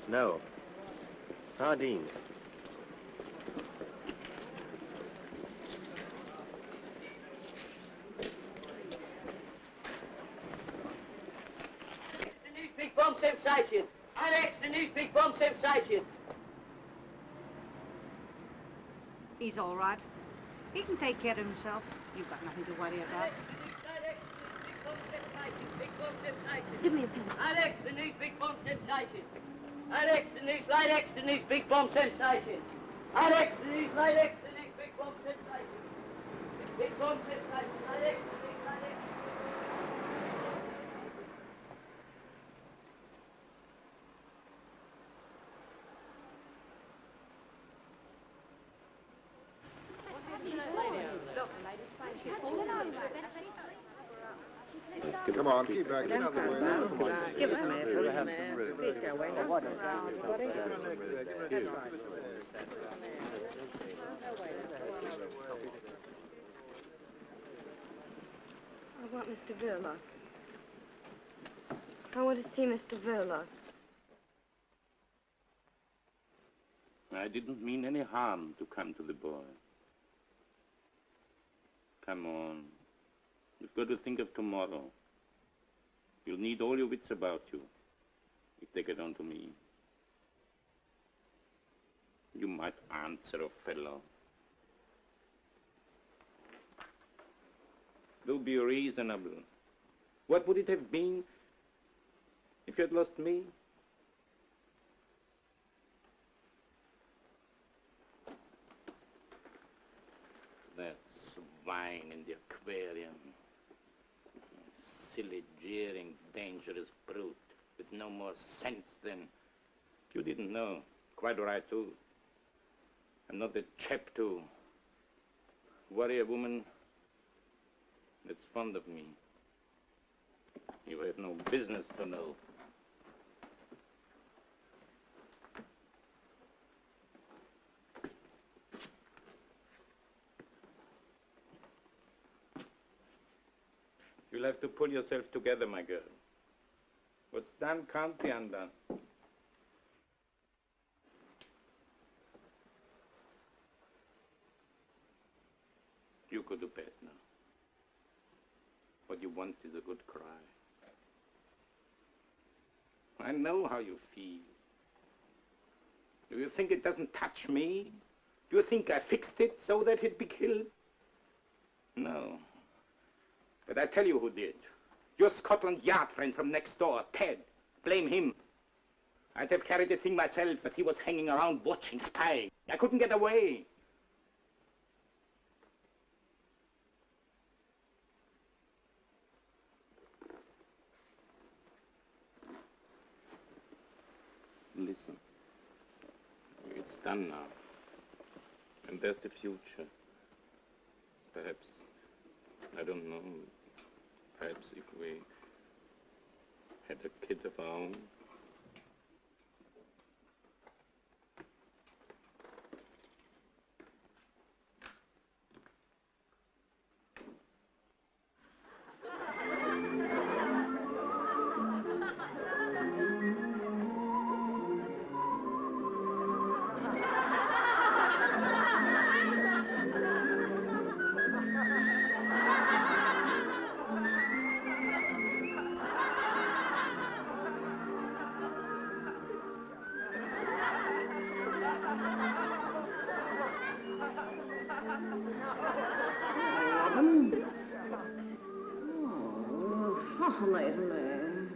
[SPEAKER 6] No. Sardines.
[SPEAKER 12] The news big bomb sensation. Alex, the news big bomb sensation.
[SPEAKER 7] He's all right. He can take care of himself. You've got nothing to worry about.
[SPEAKER 9] Give me a pen.
[SPEAKER 12] Alex, the news big bomb sensation. Alex, the news, light X, the news big bomb sensation. Alex, the news, light X, the news big bomb sensation. Big bomb sensation. Alex, the news, light X.
[SPEAKER 2] Come on, keep back. Get out of the way.
[SPEAKER 10] Give us a minute, please. Please go away. No water.
[SPEAKER 5] I want Mr. Verloc. I want to see Mr. Verloc.
[SPEAKER 8] I didn't mean any harm to come to the boy. Come on. You've got to think of tomorrow. You'll need all your wits about you if they get on to me. You might answer a fellow. Do be reasonable. What would it have been if you had lost me? That swine in the aquarium. Silly, jeering, dangerous brute with no more sense than... You didn't know. Quite right, too. I'm not the chap to worry a woman that's fond of me. You have no business to know. You'll have to pull yourself together, my girl. What's done can't be undone. You could do better now. What you want is a good cry. I know how you feel. Do you think it doesn't touch me? Do you think I fixed it so that he'd be killed? No. But I tell you who did. Your Scotland Yard friend from next door, Ted. Blame him. I'd have carried the thing myself, but he was hanging around watching, spying. I couldn't get away. Listen. It's done now. And there's the future. Perhaps, I don't know, perhaps if we had a kid of our own.
[SPEAKER 10] Fascinating man.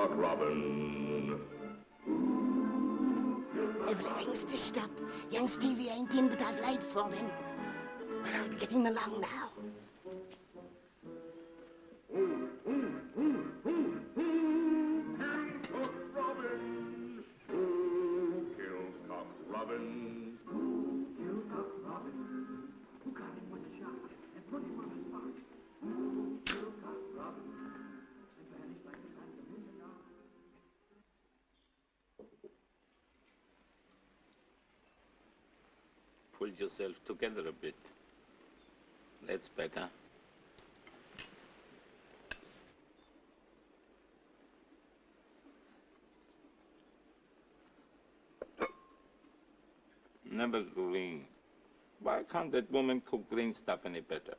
[SPEAKER 13] Cock Robin.
[SPEAKER 10] Everything's stitched up. Young Stevie ain't in, but I've laid for him. Well, I'll get him along now.
[SPEAKER 13] Cock Robin. Who killed Cock Robin?
[SPEAKER 20] Who killed Cock Robin? Who got him one shot and put him on the spot? Who killed Cock Robin? And vanished like a phantom in the dark.
[SPEAKER 8] Pull yourself together a bit. That's better. Never green. Why can't that woman cook green stuff any better?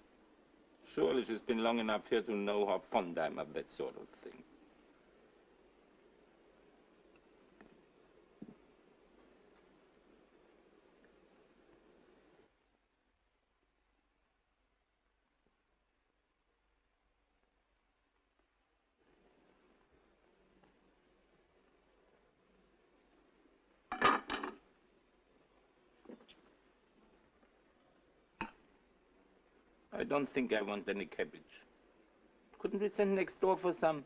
[SPEAKER 8] Surely she's been long enough here to know how fond I am of that sort of thing. I don't think I want any cabbage. Couldn't we send next door for some?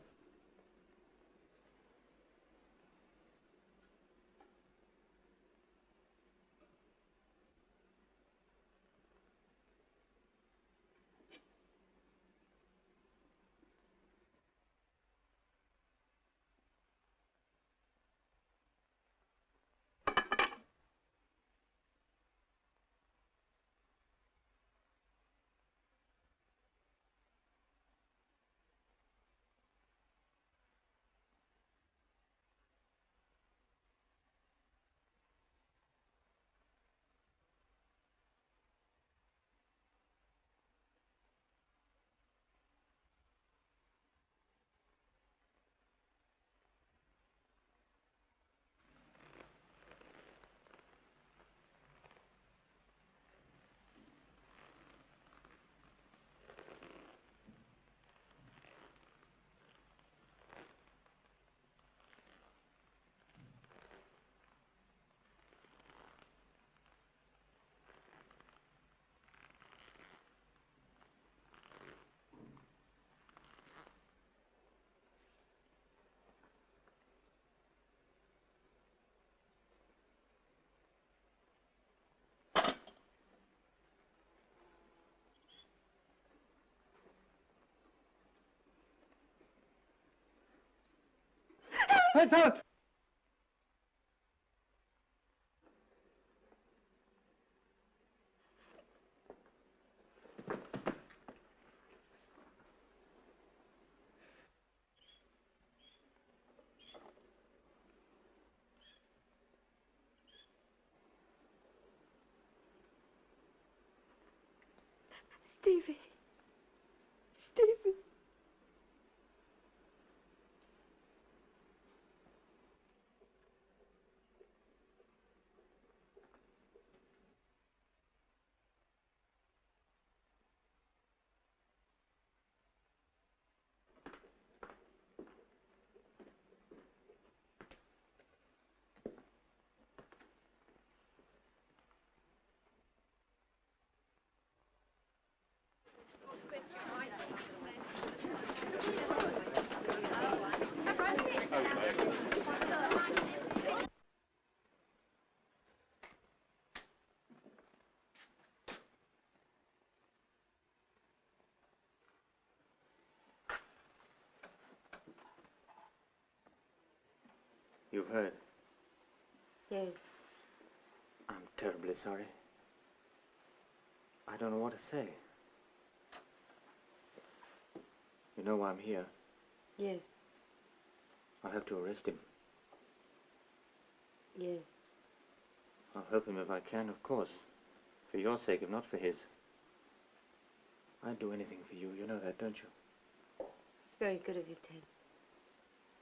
[SPEAKER 21] Heads up!
[SPEAKER 5] Stevie. Stevie.
[SPEAKER 1] You've heard.
[SPEAKER 5] Yes.
[SPEAKER 1] I'm terribly sorry. I don't know what to say. You know why I'm here.
[SPEAKER 5] Yes.
[SPEAKER 1] I'll have to arrest him.
[SPEAKER 5] Yes.
[SPEAKER 1] I'll help him if I can, of course. For your sake, if not for his. I'd do anything for you. You know that, don't you?
[SPEAKER 5] It's very good of you, Ted.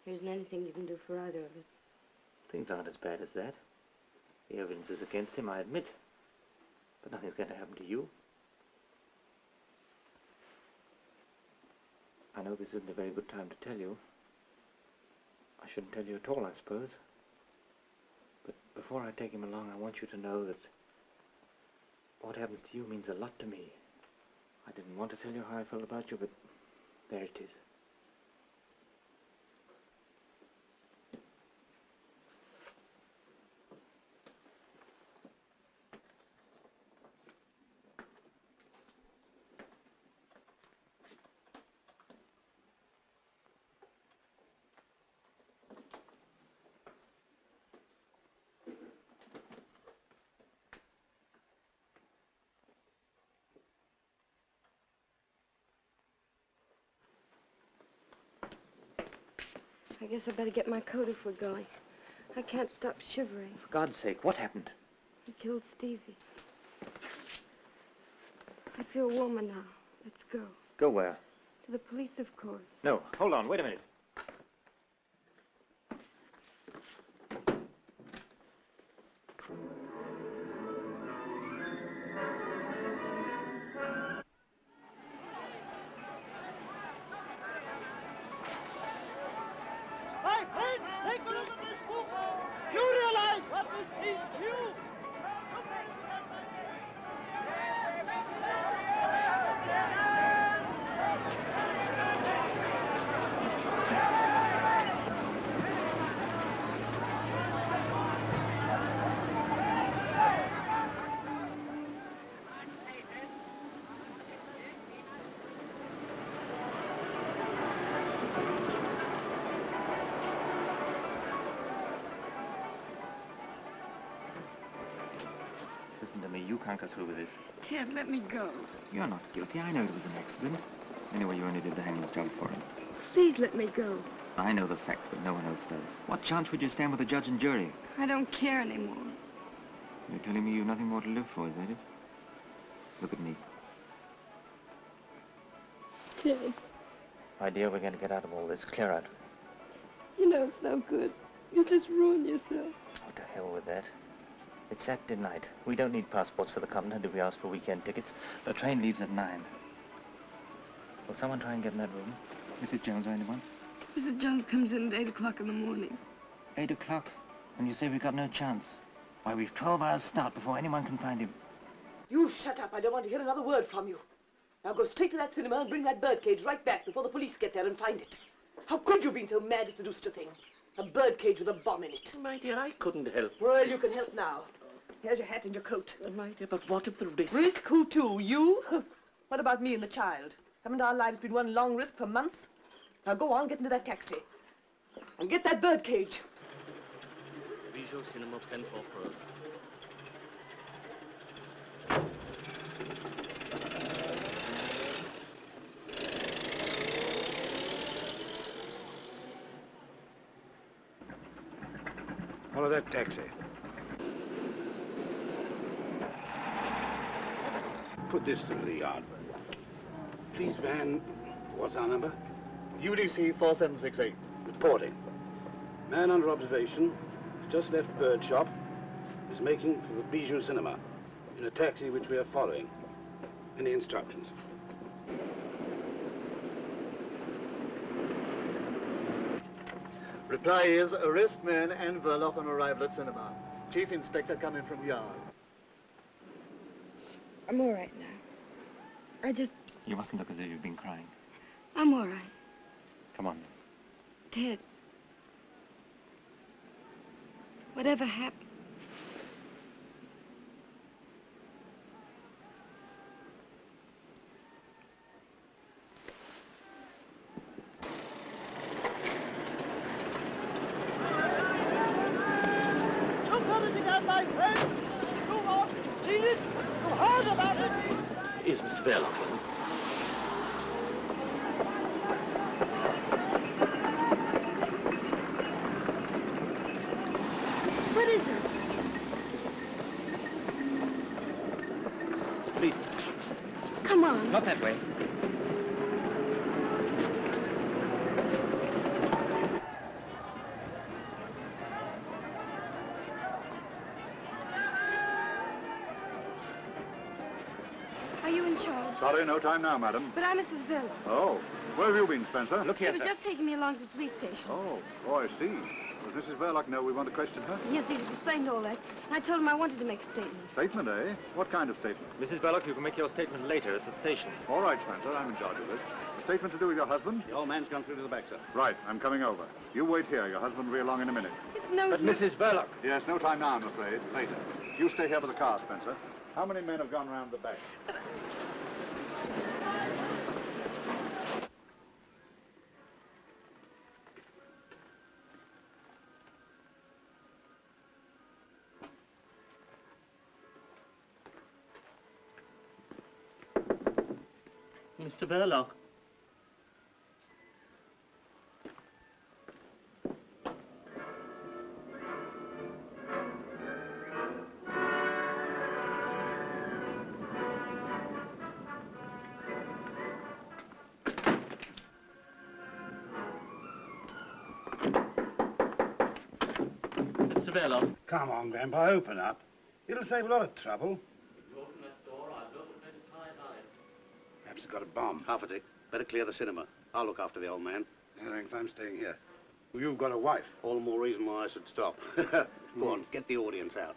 [SPEAKER 5] There isn't anything you can do for either of us.
[SPEAKER 1] Things aren't as bad as that. The evidence is against him, I admit. But nothing's going to happen to you. I know this isn't a very good time to tell you. I shouldn't tell you at all, I suppose. But before I take him along, I want you to know that what happens to you means a lot to me. I didn't want to tell you how I felt about you, but there it is.
[SPEAKER 5] I guess I better get my coat if we're going. I can't stop shivering.
[SPEAKER 1] For God's sake, what happened?
[SPEAKER 5] He killed Stevie. I feel warmer now. Let's go.
[SPEAKER 1] Go where?
[SPEAKER 5] To the police, of course.
[SPEAKER 1] No, hold on, wait a minute.
[SPEAKER 21] My friend, take a look at this book. You realize what this means to you?
[SPEAKER 1] Listen to me, you can't go through with this.
[SPEAKER 10] Ted, let me go.
[SPEAKER 1] You're not guilty. I know it was an accident. Anyway, you only did the hangman's job for him.
[SPEAKER 5] Please let me go.
[SPEAKER 1] I know the facts, but no one else does. What chance would you stand with a judge and jury?
[SPEAKER 5] I don't care anymore.
[SPEAKER 1] You're telling me you've nothing more to live for, is that it? Look at me.
[SPEAKER 5] Ted,
[SPEAKER 1] My dear, we're going to get out of all this. Clear out.
[SPEAKER 5] you know it's no good. You'll just ruin yourself.
[SPEAKER 1] Oh, to hell with that. It's Saturday night. We don't need passports for the continent if we ask for weekend tickets. The train leaves at 9. Will someone try and get in that room? Mrs. Jones or anyone?
[SPEAKER 5] Mrs. Jones comes in at 8 o'clock in the morning.
[SPEAKER 1] 8 o'clock? And you say we've got no chance? Why, we've 12 hours start before anyone can find him.
[SPEAKER 4] You shut up. I don't want to hear another word from you. Now go straight to that cinema and bring that birdcage right back before the police get there and find it. How could you have been so mad as to do such a thing? A birdcage with a bomb in it.
[SPEAKER 6] My dear, I couldn't help.
[SPEAKER 4] Well, you can help now. Here's your hat and your coat.
[SPEAKER 6] My dear, but what if the risk...
[SPEAKER 4] Risk? Who to? You? What about me and the child? Haven't our lives been one long risk for months? Now go on, get into that taxi. And get that birdcage.
[SPEAKER 6] Visual Cinema, Penforth Road.
[SPEAKER 2] Follow that taxi. Put this through the yard.
[SPEAKER 11] Please, van. What's our number? UDC 4768. Reporting. Man under observation, just left bird shop, is making for the Bijou Cinema in a taxi which we are following. Any instructions?
[SPEAKER 14] Reply is arrest man and Verloc on arrival at cinema. Chief Inspector coming from yard.
[SPEAKER 5] I'm all right now.
[SPEAKER 1] You mustn't look as if you've been crying.
[SPEAKER 5] I'm all right.
[SPEAKER 1] Come on.
[SPEAKER 5] Ted. Whatever happened?
[SPEAKER 21] Look what it again, my friend. You want seen it? You heard about it?
[SPEAKER 6] Is Mr. Verloc in?
[SPEAKER 5] What is it?
[SPEAKER 1] It's a police station.
[SPEAKER 5] Come on.
[SPEAKER 1] Not that way.
[SPEAKER 5] Are you in charge?
[SPEAKER 2] Sorry, no time now, madam.
[SPEAKER 5] But I'm Mrs. Villa.
[SPEAKER 2] Oh, Where have you been, Spencer?
[SPEAKER 8] Look
[SPEAKER 5] He
[SPEAKER 8] here,
[SPEAKER 5] was
[SPEAKER 8] sir.
[SPEAKER 5] just taking me along to the police station.
[SPEAKER 2] Oh, I see. Does Mrs. Verloc know we want to question her?
[SPEAKER 5] Yes, he's explained all that. I told him I wanted to make a statement.
[SPEAKER 2] Statement, eh? What kind of statement?
[SPEAKER 14] Mrs. Verloc, you can make your statement later at the station.
[SPEAKER 2] All right, Spencer, I'm in charge of this. A statement to do with your husband?
[SPEAKER 11] The old man's gone through to the back, sir.
[SPEAKER 2] Right, I'm coming over. You wait here. Your husband will be along in a minute.
[SPEAKER 5] It's no
[SPEAKER 14] But
[SPEAKER 5] use.
[SPEAKER 14] Mrs. Verloc.
[SPEAKER 2] Yes, no time now, I'm afraid. Later. You stay here with the car, Spencer. How many men have gone round the back?
[SPEAKER 6] Mr. Verloc. Mr. Verloc.
[SPEAKER 11] Come on, Grandpa, open up. It'll save a lot of trouble.
[SPEAKER 6] You open that door, I'll look at this high.
[SPEAKER 11] Perhaps it's got a bomb.
[SPEAKER 15] Half a tick. Better clear the cinema. I'll look after the old man.
[SPEAKER 11] No, thanks, I'm staying here. You've got a wife.
[SPEAKER 15] All the more reason why I should stop. Go on, get the audience out.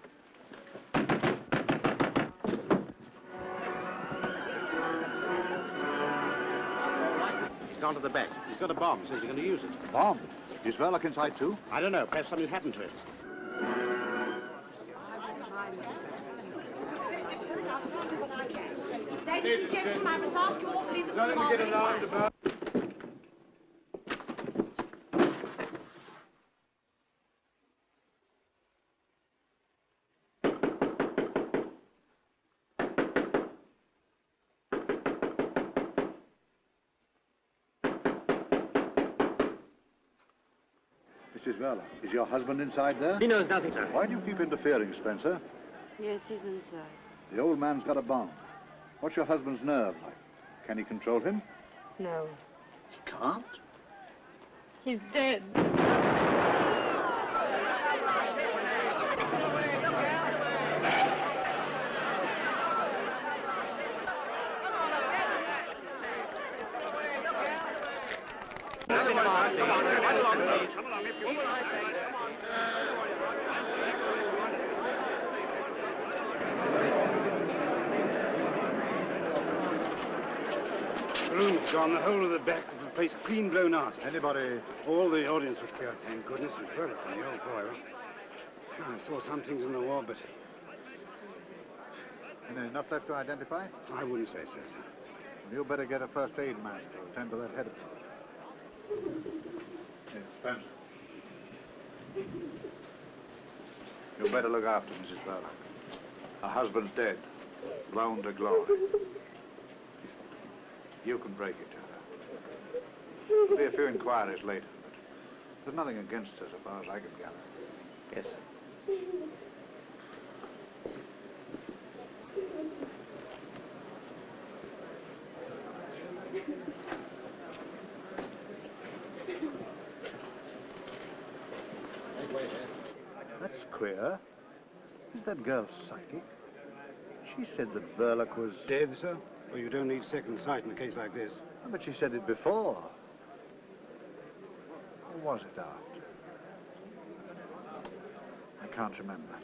[SPEAKER 11] He's gone to the back. He's got a bomb. Says he's going to use it.
[SPEAKER 2] Bomb? Is Verloc inside, too?
[SPEAKER 11] I don't know. Perhaps something happened to it.
[SPEAKER 7] Ladies and gentlemen, I must ask you all to leave the
[SPEAKER 11] Nothing to get alarmed about.
[SPEAKER 2] Mrs. Verloc, is your husband inside there?
[SPEAKER 14] He knows nothing, sir.
[SPEAKER 2] Why do you keep interfering, Spencer?
[SPEAKER 5] Yes, he's inside.
[SPEAKER 2] The old man's got a bomb. What's your husband's nerve like? Can he control him?
[SPEAKER 5] No.
[SPEAKER 2] He can't?
[SPEAKER 5] He's dead.
[SPEAKER 11] Room's gone. The whole of the back of the place clean blown out.
[SPEAKER 2] Anybody?
[SPEAKER 11] All the audience was clear. Thank goodness. And Verloc and the old boy. I saw some things in the war, but
[SPEAKER 2] Enough left to identify?
[SPEAKER 11] I wouldn't say so, sir.
[SPEAKER 2] Well, you better get a first aid man to attend to that head. Yes, Spencer. You better look after Mrs. Verloc. Her husband's dead. Blown to glory. You can break it to her. There'll be a few inquiries later, but there's nothing against her so far as I can gather.
[SPEAKER 14] Yes, sir.
[SPEAKER 2] That's queer. Is that girl psychic? She said that Verloc was...
[SPEAKER 11] Dead, sir? Well, you don't need second sight in a case like this.
[SPEAKER 2] Oh, but she said it before. Or was it after? I can't remember.